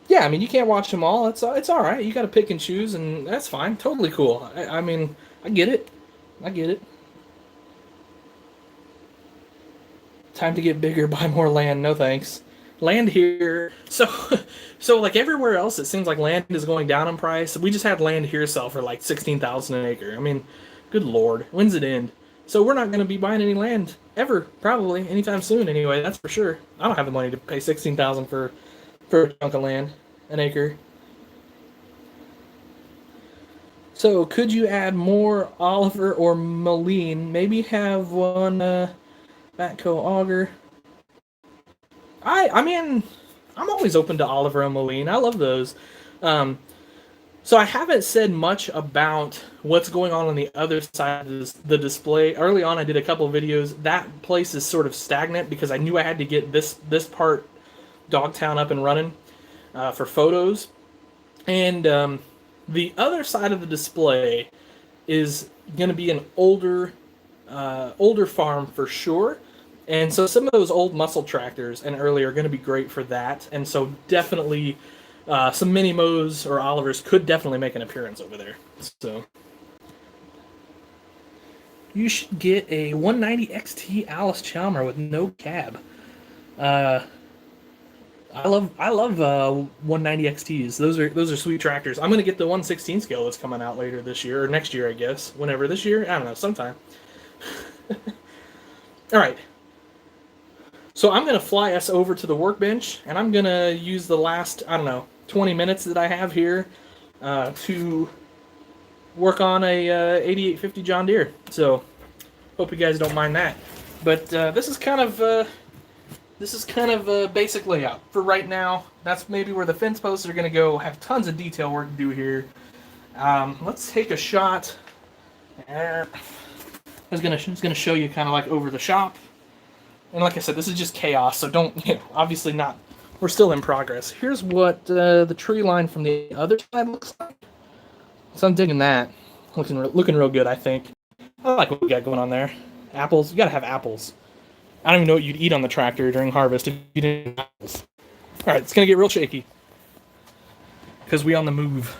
Yeah, I mean you can't watch them all. It's all right. You got to pick and choose, and that's fine. Totally cool. I mean, I get it. I get it. Time to get bigger, buy more land. No thanks. Land here. So like everywhere else, it seems like land is going down in price. We just had land here sell for like 16,000 an acre. I mean, good lord, when's it end? So we're not going to be buying any land ever, probably anytime soon. Anyway, that's for sure. I don't have the money to pay 16,000 for a chunk of land, an acre. So could you add more Oliver or Moline? Maybe have one Batco auger. I mean, I'm always open to Oliver and Moline. I love those. Um, so I haven't said much about what's going on the other side of the display. Early on, I did a couple of videos. That place is sort of stagnant because I knew I had to get this part Dogtown up and running for photos. And the other side of the display is going to be an older farm for sure. And so some of those old muscle tractors and early are going to be great for that. And so definitely some mini Mo's or Olivers could definitely make an appearance over there. So you should get a 190 XT Alice Chalmer with no cab. Uh, I love 190 XTs. Those are sweet tractors. I'm gonna get the 116 scale that's coming out later this year or next year, I guess. Whenever this year, I don't know, sometime. All right. So I'm going to fly us over to the workbench, and I'm going to use the last, I don't know, 20 minutes that I have here to work on a 8850 John Deere. So hope you guys don't mind that. But this is kind of basic layout for right now. That's maybe where the fence posts are going to go. Have tons of detail work to do here. Let's take a shot. I was gonna show you kind of like over the shop. And like I said, this is just chaos, so don't, obviously not, we're still in progress. Here's what the tree line from the other side looks like. So I'm digging that. Looking real good, I think. I like what we got going on there. Apples, you gotta have apples. I don't even know what you'd eat on the tractor during harvest if you didn't have apples. Alright, it's gonna get real shaky. Because we on the move.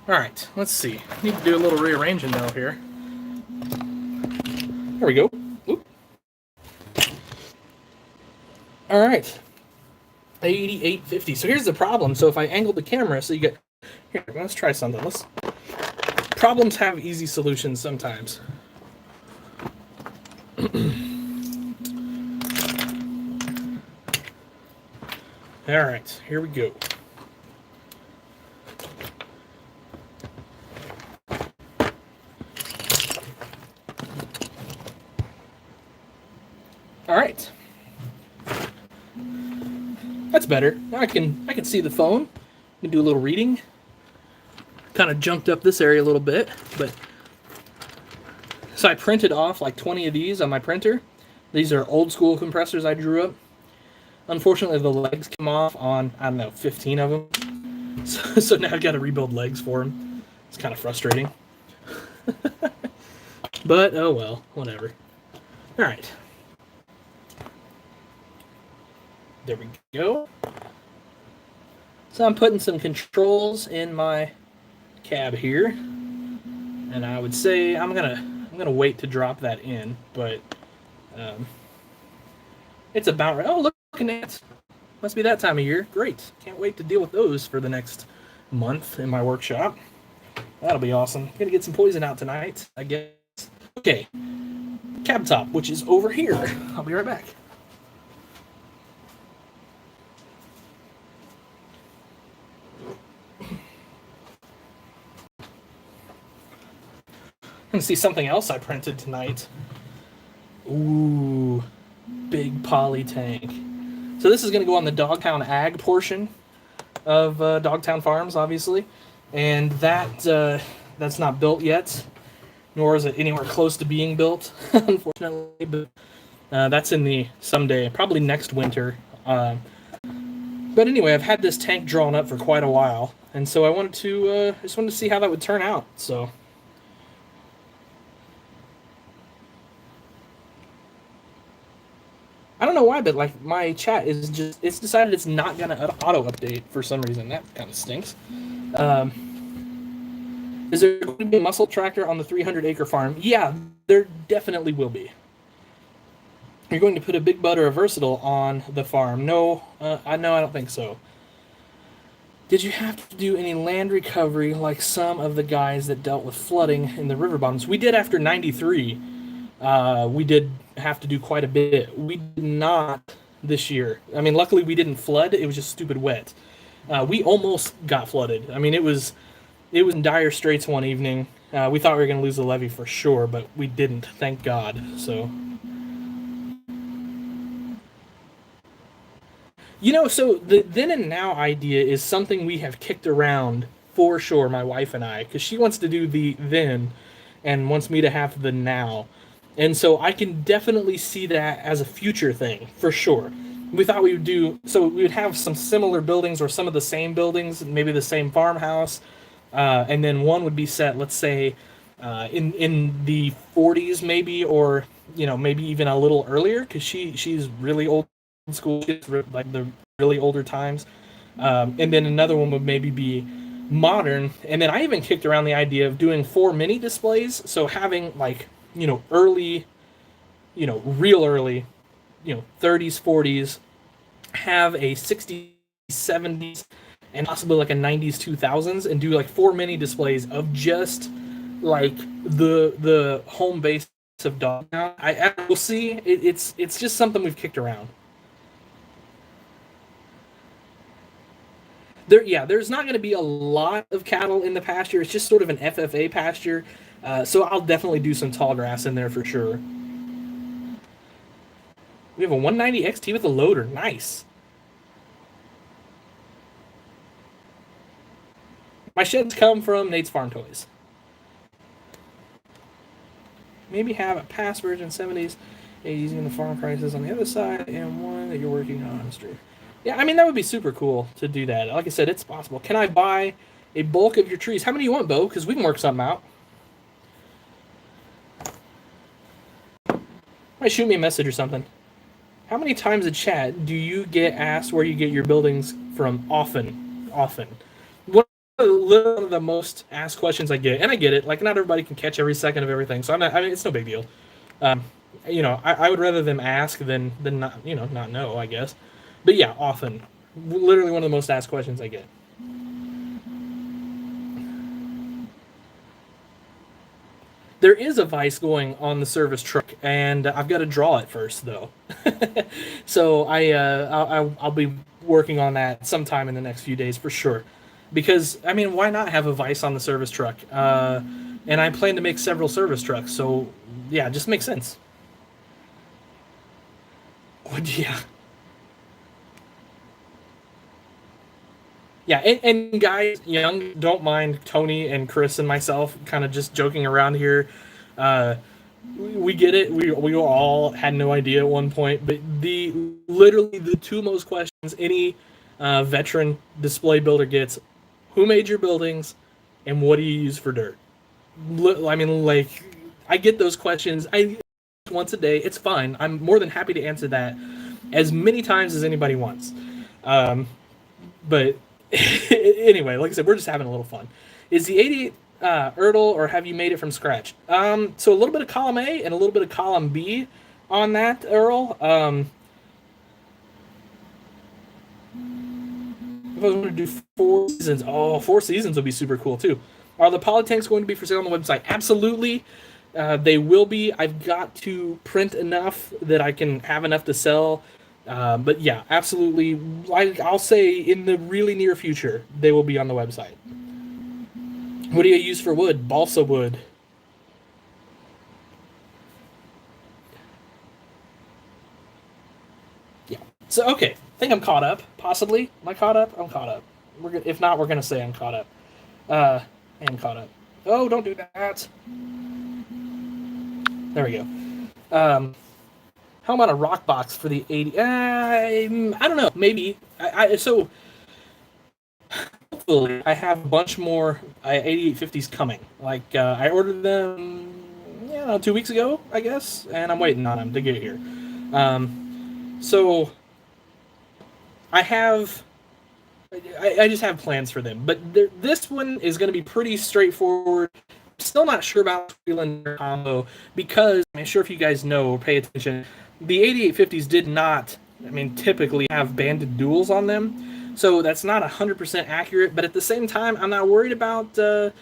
Alright, let's see. Need to do a little rearranging though here. There we go. Oop. All right. 8850. So here's the problem. So if I angle the camera, so you get here, let's try something. Problems have easy solutions sometimes. All right, here we go. All right, that's better. Now I can see the phone. I can do a little reading. Kind of junked up this area a little bit, but so I printed off like 20 of these on my printer. These are old school compressors I drew up. Unfortunately, the legs came off on, I don't know, 15 of them. So now I've got to rebuild legs for them. It's kind of frustrating. But oh well, whatever. All right. There we go. So I'm putting some controls in my cab here, and I would say I'm gonna wait to drop that in, but It's about right. Oh, look at ants. Must be that time of year. Great. Can't wait to deal with those for the next month in my workshop. That'll be awesome. Gonna get some poison out tonight, I guess. Okay. Cab top, which is over here. I'll be right back. And see something else I printed tonight. Ooh, big poly tank. So this is going to go on the Dogtown Ag portion of Dogtown Farms, obviously, and that's not built yet, nor is it anywhere close to being built, unfortunately. But that's in the someday, probably next winter. But anyway, I've had this tank drawn up for quite a while, and so I wanted to just wanted to see how that would turn out. So. I don't know why, but like my chat is just—it's decided it's not gonna auto update for some reason. That kind of stinks. Is there going to be a muscle tractor on the 300-acre farm? Yeah, there definitely will be. You're going to put a big butt or a versatile on the farm? No, I don't think so. Did you have to do any land recovery like some of the guys that dealt with flooding in the river bottoms? We did after '93. We did have to do quite a bit. We did not this year. I mean, luckily we didn't flood. It was just stupid wet. We almost got flooded. I mean, it was in dire straits one evening. We thought we were going to lose the levee for sure, but we didn't. Thank God. So, so the then and now idea is something we have kicked around for sure, my wife and I, because she wants to do the then and wants me to have the now. And so I can definitely see that as a future thing, for sure. We thought we would we would have some similar buildings or some of the same buildings, maybe the same farmhouse, and then one would be set, let's say, in the 40s maybe, or, maybe even a little earlier, because she's really old school, like the really older times. And then another one would maybe be modern. And then I even kicked around the idea of doing 4 mini displays, so having like, early, real early, 30s, 40s, have a 60s, 70s, and possibly like a 90s, 2000s, and do like 4 mini displays of just like the home base of Dogtown. I will see. It's just something we've kicked around. There's not going to be a lot of cattle in the pasture. It's just sort of an FFA pasture. So I'll definitely do some tall grass in there for sure. We have a 190 XT with a loader. Nice. My sheds come from Nate's Farm Toys. Maybe have a past version 70s, using the farm prices on the other side, and one that you're working on stream. Yeah, I mean, that would be super cool to do that. Like I said, it's possible. Can I buy a bulk of your trees? How many do you want, Bo? Because we can work something out. Might shoot me a message or something. How many times in chat do you get asked where you get your buildings from? Often. One of the most asked questions I get, and I get it. Like, not everybody can catch every second of everything, so it's no big deal. I would rather them ask than not, not know, I guess. But yeah, often. Literally one of the most asked questions I get. There is a vise going on the service truck, and I've got to draw it first, though. So I'll be working on that sometime in the next few days for sure. Because, I mean, why not have a vise on the service truck? And I plan to make several service trucks, so yeah, it just makes sense. Yeah. Yeah, and guys, young, don't mind Tony and Chris and myself kind of just joking around here. We get it. We all had no idea at one point, but literally the two most questions any veteran display builder gets: who made your buildings, and what do you use for dirt? I mean, like, I get those questions. Once a day. It's fine. I'm more than happy to answer that as many times as anybody wants. But anyway, like I said, we're just having a little fun. Is the 88 Erdl, or have you made it from scratch? So a little bit of column A and a little bit of column B on that, Earl. If I was going to do 4 seasons, oh, 4 seasons would be super cool too. Are the polytanks going to be for sale on the website? Absolutely. They will be. I've got to print enough that I can have enough to sell. But yeah, absolutely. I'll say in the really near future, they will be on the website. What do you use for wood? Balsa wood. Yeah. So okay, I think I'm caught up. Possibly, am I caught up? I'm caught up. If not, we're gonna say I'm caught up. I am caught up. Oh, don't do that. There we go. How about a rock box for the 80? I don't know. Maybe. So hopefully I have a bunch more 8850s coming. Like I ordered them, 2 weeks ago, I guess, and I'm waiting on them to get here. So I have. I just have plans for them, but this one is going to be pretty straightforward. Still not sure about Freelander combo because I'm sure if you guys know or pay attention, the 8850s did not, typically have banded duals on them, so that's not 100% accurate. But at the same time, I'm not worried about that.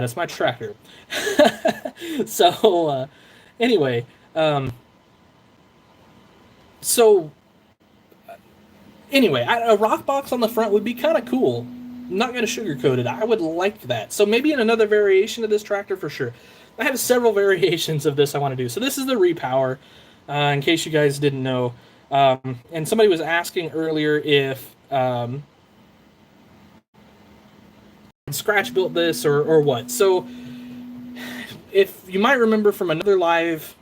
It's my tractor. So anyway, so anyway, a rock box on the front would be kind of cool. I'm not going to sugarcoat it. I would like that. So maybe in another variation of this tractor for sure. I have several variations of this I want to do. So this is the repower, in case you guys didn't know. And somebody was asking earlier if Scratch built this or what. So if you might remember from another live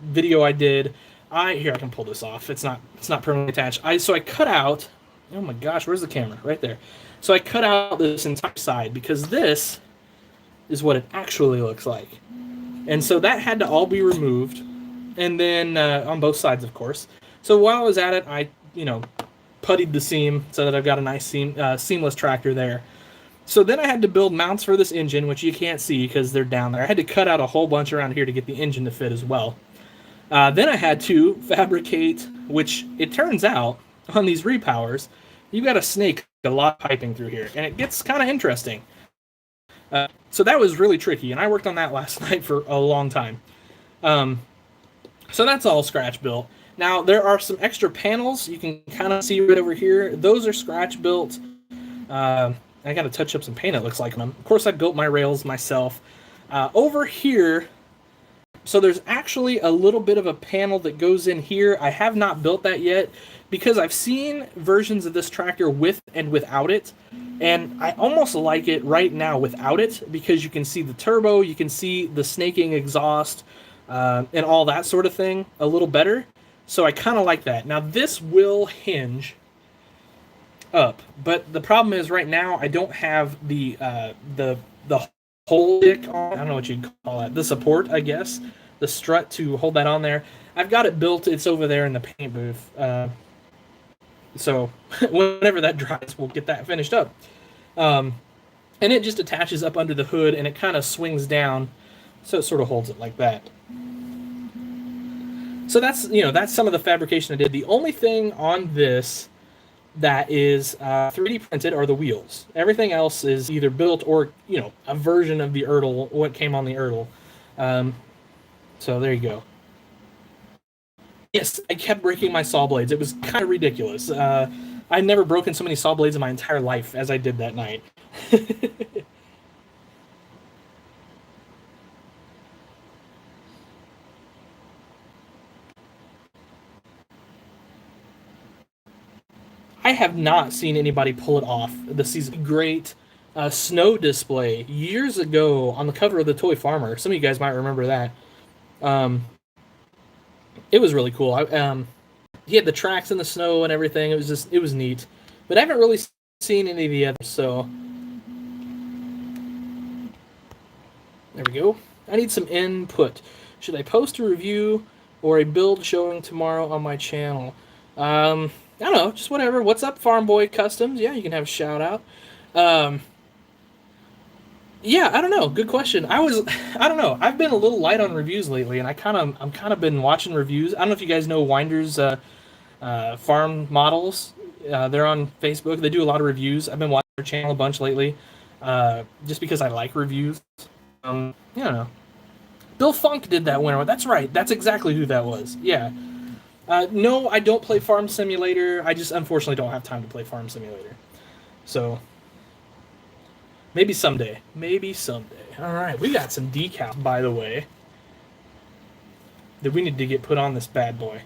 video I did, I can pull this off. It's not permanently attached. So I cut out. Oh my gosh, where's the camera? Right there. So I cut out this entire side because this is what it actually looks like. And so that had to all be removed, and then on both sides, of course. So while I was at it, I puttied the seam so that I've got a nice seamless tractor there. So then I had to build mounts for this engine, which you can't see because they're down there. I had to cut out a whole bunch around here to get the engine to fit as well. Then I had to fabricate, which it turns out on these repowers, you got to snake a lot of piping through here, and it gets kind of interesting. So that was really tricky, and I worked on that last night for a long time. So that's all Scratch built. Now there are some extra panels you can kind of see right over here. Those are Scratch built. I got to touch up some paint, it looks like, on them. Of course, I built my rails myself. Over here, so there's actually a little bit of a panel that goes in here. I have not built that yet because I've seen versions of this tractor with and without it, and I almost like it right now without it because you can see the turbo, you can see the snaking exhaust, and all that sort of thing a little better. So I kind of like that. Now this will hinge up, but the problem is right now I don't have the whole stick on. I don't know what you'd call that. The support, I guess. The strut to hold that on there. I've got it built. It's over there in the paint booth. So whenever that dries, we'll get that finished up. And it just attaches up under the hood, and it kind of swings down, so it sort of holds it like that. So that's some of the fabrication I did. The only thing on this that is 3D printed are the wheels. Everything else is either built or a version of the Ertl, what came on the Ertl. So there you go. Yes, I kept breaking my saw blades. It was kind of ridiculous. I'd never broken so many saw blades in my entire life as I did that night. I have not seen anybody pull it off this season. Great snow display years ago on the cover of the Toy Farmer. Some of you guys might remember that. It was really cool. He had the tracks in the snow and everything. It was neat. But I haven't really seen any of the others, so there we go. I need some input. Should I post a review or a build showing tomorrow on my channel? I don't know, just whatever. What's up, Farm Boy Customs? Yeah, you can have a shout out. Yeah, I don't know. Good question. I don't know. I've been a little light on reviews lately, and I'm kind of been watching reviews. I don't know if you guys know Winder's farm models. They're on Facebook. They do a lot of reviews. I've been watching their channel a bunch lately, just because I like reviews. You know, Bill Funk did that winter. That's right. That's exactly who that was. Yeah. No, I don't play Farm Simulator. I just unfortunately don't have time to play Farm Simulator. So maybe someday. Maybe someday. All right, we got some decals, by the way, that we need to get put on this bad boy.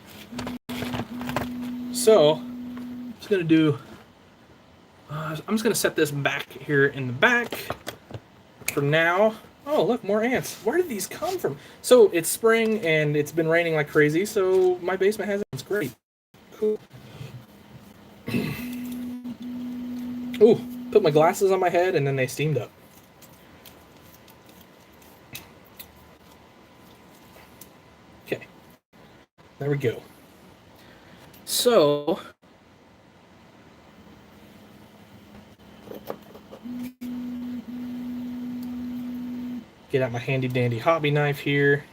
So I'm just gonna do. I'm just gonna set this back here in the back for now. Oh, look, more ants. Where did these come from? So it's spring and it's been raining like crazy, so my basement has ants. Great. Cool. Ooh, put my glasses on my head and then they steamed up. Okay. There we go. So get out my handy dandy hobby knife here.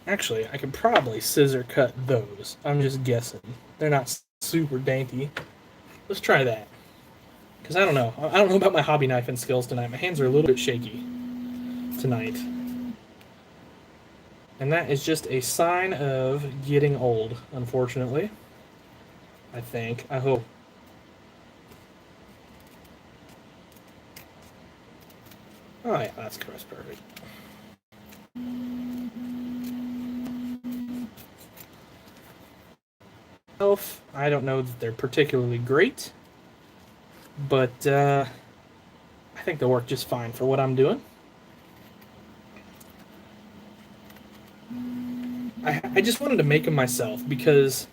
Actually, I could probably scissor cut those. I'm just guessing. They're not super dainty. Let's try that. Because I don't know. I don't know about my hobby knifing skills tonight. My hands are a little bit shaky tonight. And that is just a sign of getting old, unfortunately. I think. I hope. Oh yeah, that's perfect. I don't know that they're particularly great, but I think they'll work just fine for what I'm doing. I just wanted to make them myself because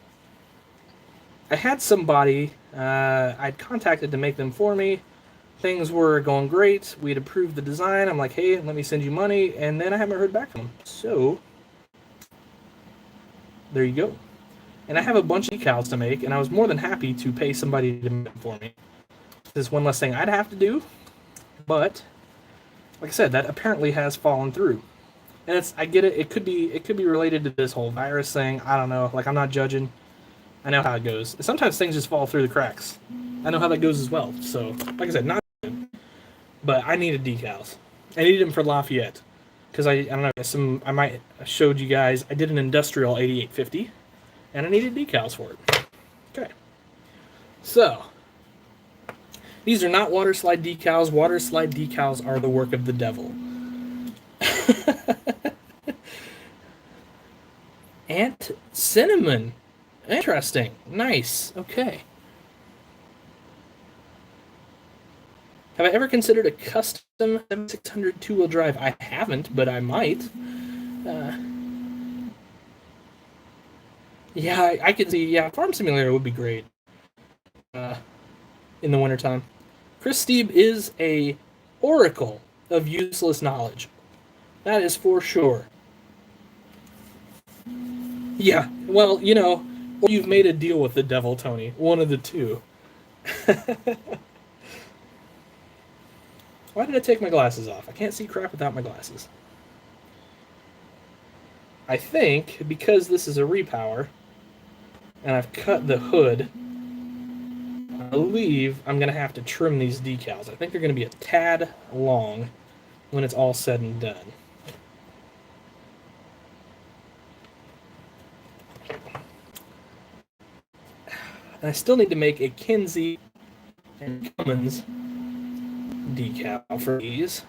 I had somebody I'd contacted to make them for me. Things were going great. We'd approved the design. I'm like, hey, let me send you money. And then I haven't heard back from them. So, there you go. And I have a bunch of decals to make, and I was more than happy to pay somebody to make them for me. This is one less thing I'd have to do. But, like I said, that apparently has fallen through. And it's, I get it. It could be related to this whole virus thing. I don't know. Like, I'm not judging. I know how it goes. Sometimes things just fall through the cracks. I know how that goes as well. So, like I said, not good. But I needed decals. I needed them for Lafayette. Because I don't know, I might have showed you guys, I did an industrial 8850. And I needed decals for it. Okay. So, these are not water slide decals. Water slide decals are the work of the devil. Ant cinnamon. Interesting. Nice. Okay. Have I ever considered a custom 7600 two-wheel drive? I haven't, but I might. Yeah, I could see. Yeah, Farm Simulator would be great in the wintertime. Chris Steeb is a oracle of useless knowledge. That is for sure. Yeah, well, you know, or you've made a deal with the devil, Tony. One of the two. Why did I take my glasses off? I can't see crap without my glasses. I think because this is a repower, and I've cut the hood, I believe I'm going to have to trim these decals. I think they're going to be a tad long when it's all said and done. And I still need to make a Kinsey and Cummins decal for these.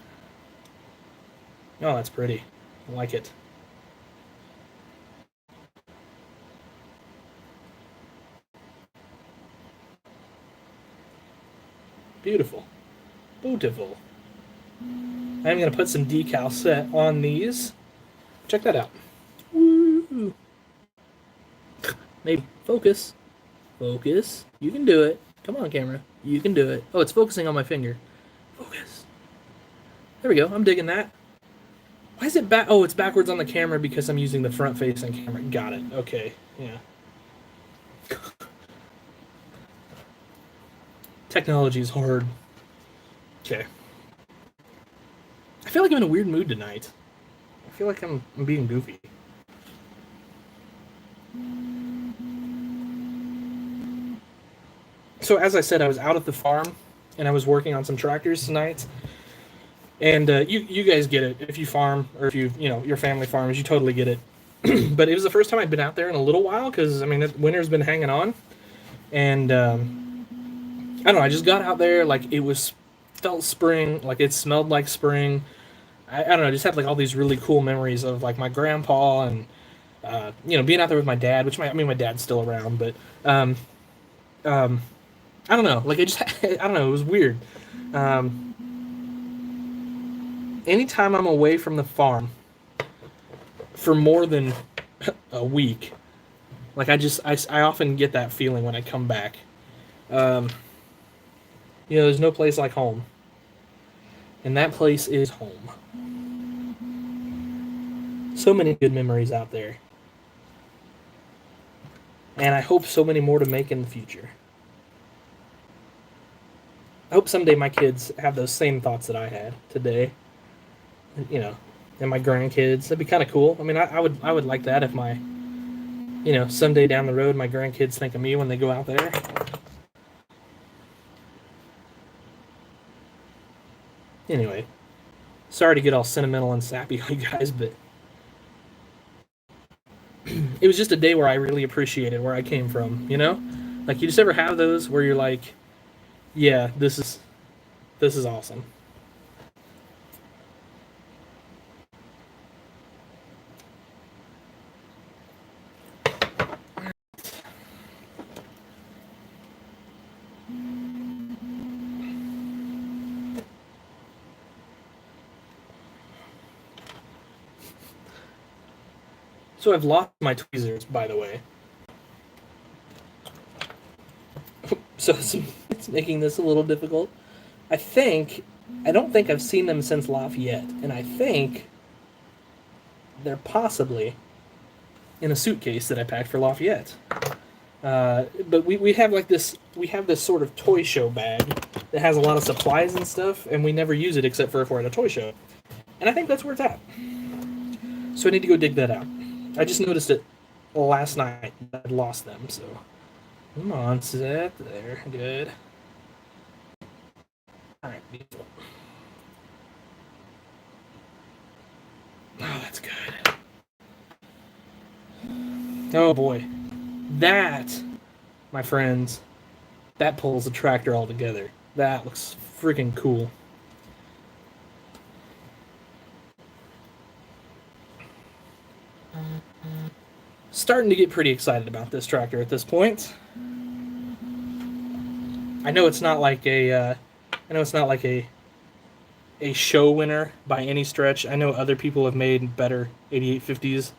Oh, that's pretty. I like it. Beautiful. Beautiful. I'm going to put some decal set on these. Check that out. Woo! Maybe. Focus. Focus. You can do it. Come on, camera. You can do it. Oh, it's focusing on my finger. Focus. There we go. I'm digging that. Why is it back? Oh, it's backwards on the camera because I'm using the front-facing camera. Got it. Okay. Yeah. Technology is hard. Okay. I feel like I'm in a weird mood tonight. I feel like I'm being goofy. So as I said, I was out at the farm, and I was working on some tractors tonight. And you guys get it if you farm, or if your family farms, you totally get it. But it was the first time I'd been out there in a little while, because I mean winter's been hanging on, and I don't know. I just got out there like it was felt spring, like it smelled like spring. I don't know. I just had like all these really cool memories of like my grandpa and being out there with my dad, which my dad's still around, but um, um, I don't know. Like it just I don't know. It was weird. Um, Anytime I'm away from the farm for more than a week, like I often get that feeling when I come back. Um, there's no place like home, and that place is home. So many good memories out there, and I hope so many more to make in the future. I hope someday my kids have those same thoughts that I had today. And my grandkids. That'd be kind of cool. I mean, I would like that if someday down the road, my grandkids think of me when they go out there. Anyway, sorry to get all sentimental and sappy on you guys, but it was just a day where I really appreciated where I came from. Like you just ever have those where you're like, yeah, this is awesome. So I've lost my tweezers, by the way. So it's making this a little difficult. I don't think I've seen them since Lafayette, and I think they're possibly in a suitcase that I packed for Lafayette. But we have this sort of toy show bag that has a lot of supplies and stuff, and we never use it except for if we're at a toy show. And I think that's where it's at. So I need to go dig that out. I just noticed it last night. I'd lost them, so come on, set there, good. All right, beautiful. Oh, that's good. Oh boy, that, my friends, that pulls the tractor all together. That looks freaking cool. Starting to get pretty excited about this tractor at this point. I know it's not like a show winner by any stretch. I know other people have made better 8850s.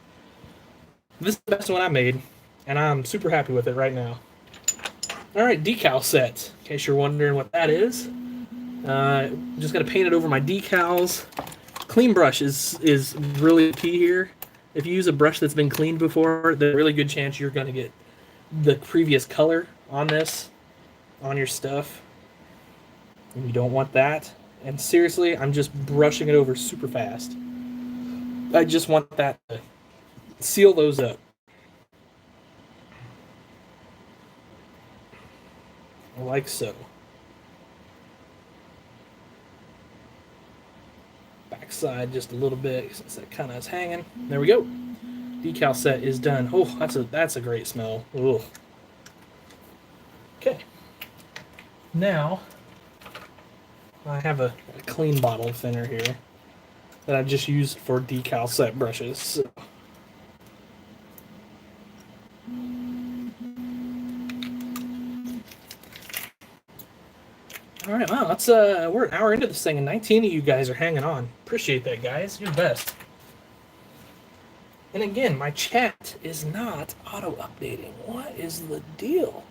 This is the best one I made, and I'm super happy with it right now. All right, decal set. In case you're wondering what that is, just gotta paint it over my decals. Clean brush is really key here. If you use a brush that's been cleaned before, there's a really good chance you're gonna get the previous color on this, on your stuff. And you don't want that. And seriously, I'm just brushing it over super fast. I just want that to seal those up. Like so. Backside just a little bit since that kind of is hanging. There we go. Decal set is done. Oh, that's a great smell. Ugh. Okay. Now I have a clean bottle thinner here that I've just used for decal set brushes. So. All right, wow, we're an hour into this thing, and 19 of you guys are hanging on. Appreciate that, guys. You're the best. And again, my chat is not auto-updating. What is the deal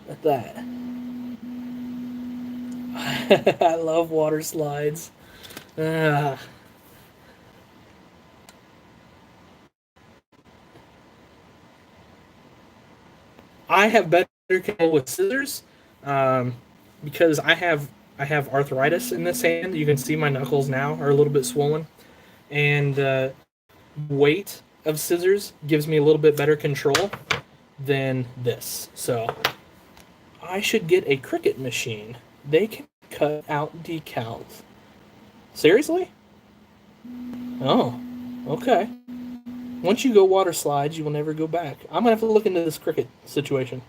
with that? I love water slides. I have better control with scissors. Because I have arthritis in this hand. You can see my knuckles now are a little bit swollen, and weight of scissors gives me a little bit better control than this. So I should get a Cricut machine. They can cut out decals. Seriously? Oh, okay. Once you go water slides, you will never go back. I'm gonna have to look into this Cricut situation.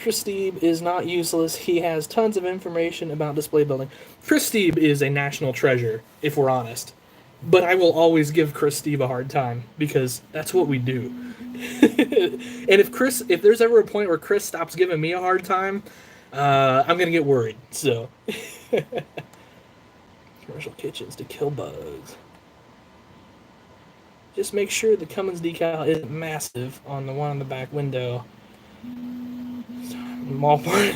Chris Steeb is not useless. He has tons of information about display building. Chris Steeb is a national treasure, if we're honest. But I will always give Chris Steeb a hard time because that's what we do. And if there's ever a point where Chris stops giving me a hard time, I'm gonna get worried. So, commercial kitchens to kill bugs. Just make sure the Cummins decal isn't massive on the one on the back window. Mall part.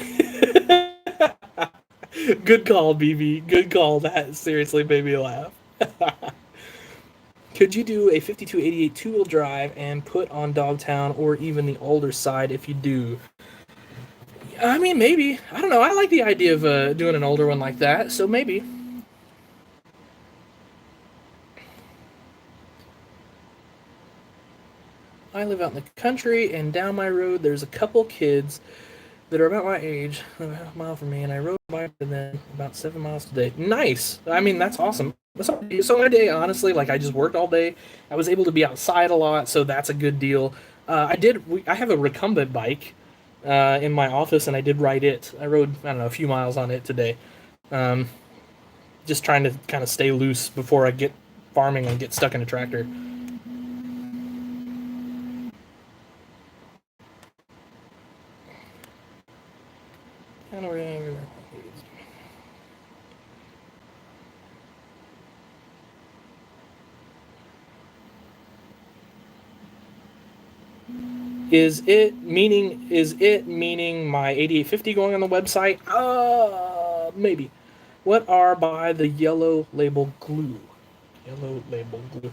Good call, BB. Good call. That seriously made me laugh. Could you do a 5288 two-wheel drive and put on Dogtown or even the older side if you do? I mean, maybe. I don't know. I like the idea of doing an older one like that, so maybe. I live out in the country, and down my road there's a couple kids that are about my age, about a half mile from me, and I rode a bike to them about 7 miles today. Nice! I mean, that's awesome. So my day, honestly, like I just worked all day. I was able to be outside a lot, so that's a good deal. I have a recumbent bike in my office, and I did ride it. I rode, I don't know, a few miles on it today. Just trying to kind of stay loose before I get farming and get stuck in a tractor. Is it meaning my 8850 going on the website? Maybe. What are by the yellow label glue? Yellow label glue.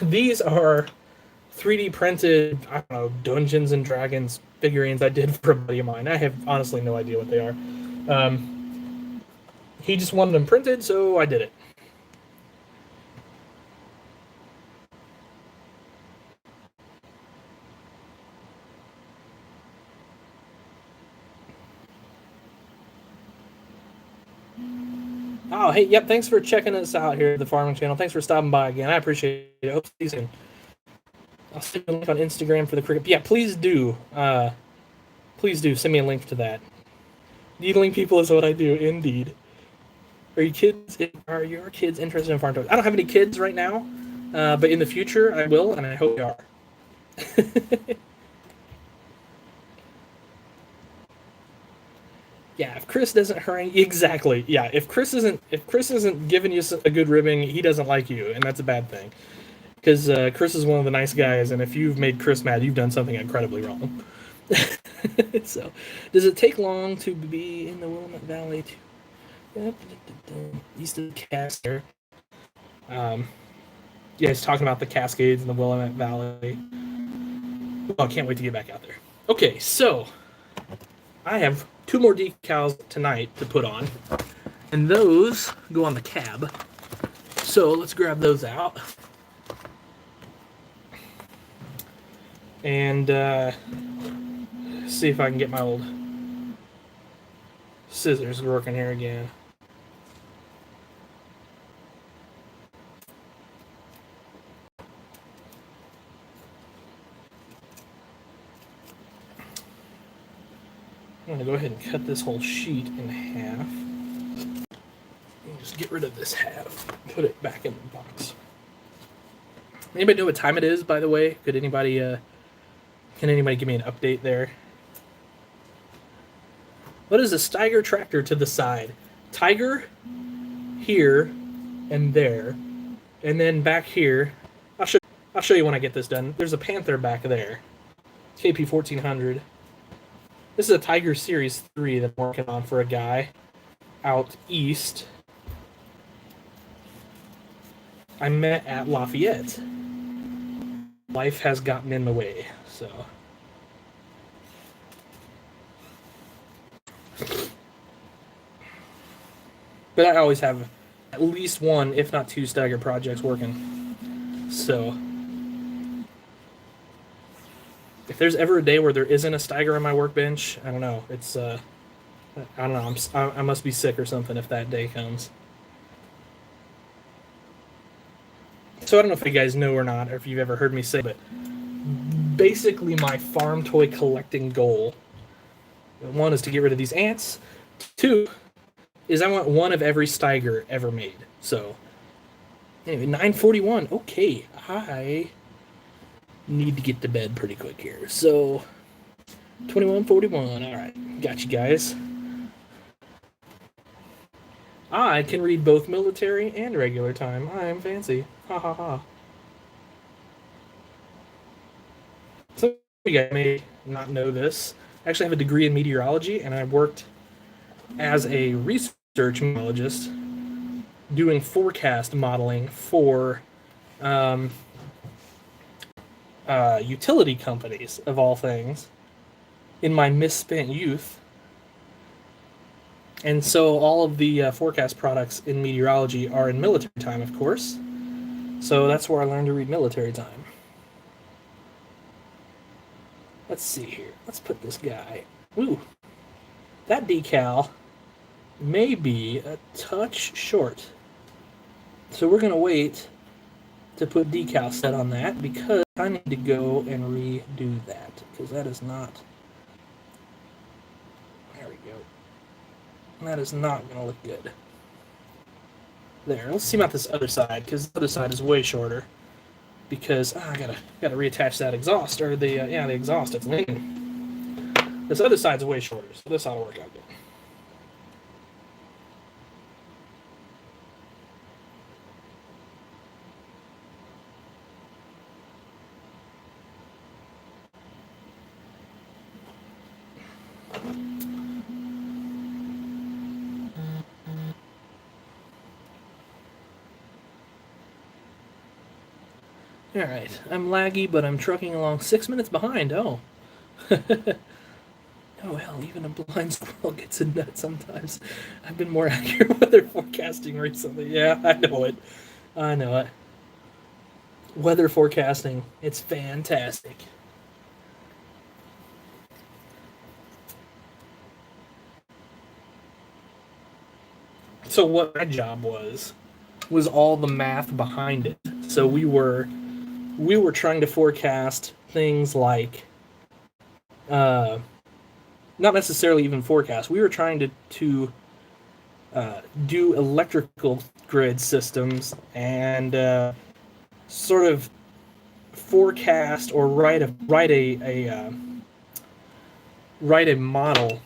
These are 3D printed, I don't know, Dungeons and Dragons figurines I did for a buddy of mine. I have honestly no idea what they are. He just wanted them printed, so I did it. Oh, hey, yep, thanks for checking us out here at the Farming Channel. Thanks for stopping by again. I appreciate it. I hope to see you soon. I'll send you a link on Instagram for the Cricut. Yeah, please do. Please do send me a link to that. Needling people is what I do, indeed. Are your kids interested in farm toys? I don't have any kids right now, but in the future I will, and I hope they are. Yeah, if Chris doesn't hurry, exactly. Yeah, if Chris isn't giving you a good ribbing, he doesn't like you, and that's a bad thing. Because Chris is one of the nice guys, and if you've made Chris mad, you've done something incredibly wrong. So, does it take long to be in the Willamette Valley? East of Pasture. Yeah, he's talking about the Cascades in the Willamette Valley. Oh, I can't wait to get back out there. Okay, so I have 2 more decals tonight to put on, and those go on the cab. So let's grab those out. And see if I can get my old scissors working here again. I'm going to go ahead and cut this whole sheet in half. And just get rid of this half. Put it back in the box. Anybody know what time it is, by the way? Can anybody give me an update there? What is a Steiger tractor to the side? Tiger here and there. And then back here. I'll show you when I get this done. There's a Panther back there. KP 1400. This is a Tiger Series 3 that I'm working on for a guy out east. I met at Lafayette. Life has gotten in the way, so. But I always have at least 1, if not 2, Steiger projects working. So. If there's ever a day where there isn't a Steiger on my workbench, I don't know. It's I don't know. I must be sick or something if that day comes. So I don't know if you guys know or not, or if you've ever heard me say, but basically my farm toy collecting goal, one is to get rid of these ants. Two is I want one of every Steiger ever made. So anyway, 9:41. Okay, I need to get to bed pretty quick here. So 21:41. All right, got you guys. I can read both military and regular time. I am fancy. Ha ha ha. Some of you guys may not know this. I actually have a degree in meteorology, and I worked as a research meteorologist doing forecast modeling for utility companies, of all things, in my misspent youth. And so all of the forecast products in meteorology are in military time, of course. So that's where I learned to read military time. Let's see here. Let's put this guy. Ooh, that decal may be a touch short. So we're going to wait to put decal set on that because I need to go and redo that because that is not... There we go. That is not going to look good. There, let's see about this other side because the other side is way shorter. Because I gotta reattach that exhaust or the exhaust. It's leaning. This other side's way shorter, so this ought to work out good. All right, I'm laggy, but I'm trucking along 6 minutes behind. Oh. Oh, hell, even a blind squirrel gets a nut sometimes. I've been more accurate weather forecasting recently. Yeah, I know it. I know it. Weather forecasting, it's fantastic. So what my job was all the math behind it. So we were trying to forecast things like not necessarily even forecast. We were trying to do electrical grid systems and sort of forecast or write a model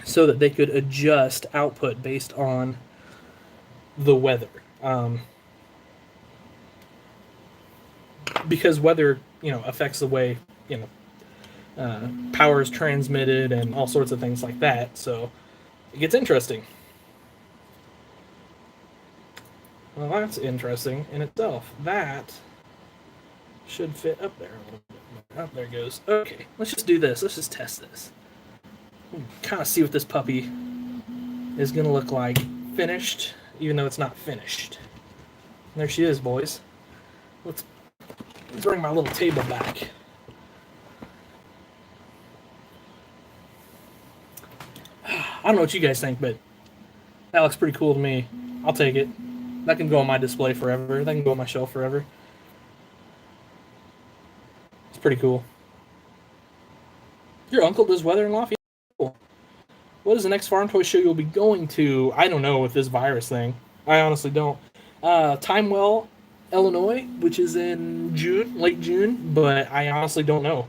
so that they could adjust output based on the weather. Because weather, affects the way, power is transmitted and all sorts of things like that. So it gets interesting. Well, that's interesting in itself. That should fit up there a little bit more. Oh, there it goes. Okay, let's just do this. Let's just test this. Kind of see what this puppy is going to look like finished, even though it's not finished. There she is, boys. Let's bring my little table back. I don't know what you guys think, but that looks pretty cool to me. I'll take it. That can go on my display forever. That can go on my shelf forever. It's pretty cool. Your uncle does weather in Lafayette? Cool. What is the next farm toy show you'll be going to? I don't know with this virus thing. I honestly don't. Timewell, Illinois, which is in June, late June, but I honestly don't know.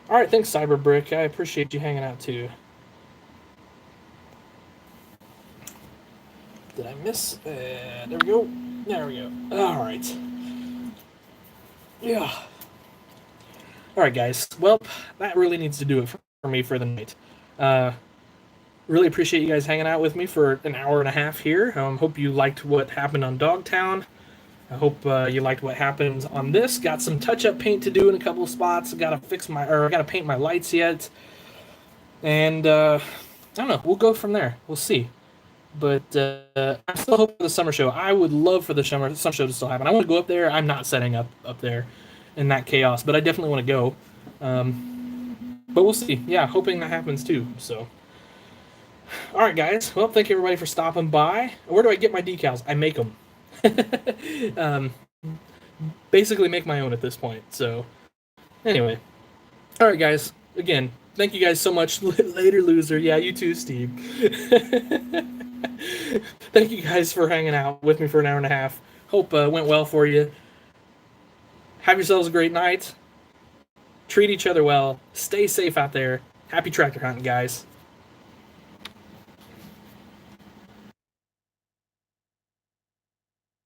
All right, thanks, Cyberbrick. I appreciate you hanging out too. Did I miss? There we go. There we go. All right. Yeah. All right, guys. Well, that really needs to do it for me for the night. Really appreciate you guys hanging out with me for an hour and a half here. Hope you liked what happened on Dogtown. I hope you liked what happened on this. Got some touch-up paint to do in a couple of spots. Got to paint my lights yet. And I don't know. We'll go from there. We'll see. But I'm still hoping for the summer show. I would love for the summer show to still happen. I want to go up there. I'm not setting up there. in that chaos, but I definitely want to go. But we'll see. Yeah, hoping that happens too. So, all right, guys. Well, thank you everybody for stopping by. Where do I get my decals? I make them. Basically, make my own at this point. So, anyway, all right, guys. Again, thank you guys so much. Later, loser. Yeah, you too, Steve. Thank you guys for hanging out with me for an hour and a half. Hope went well for you. Have yourselves a great night. Treat each other well. Stay safe out there. Happy tractor hunting, guys.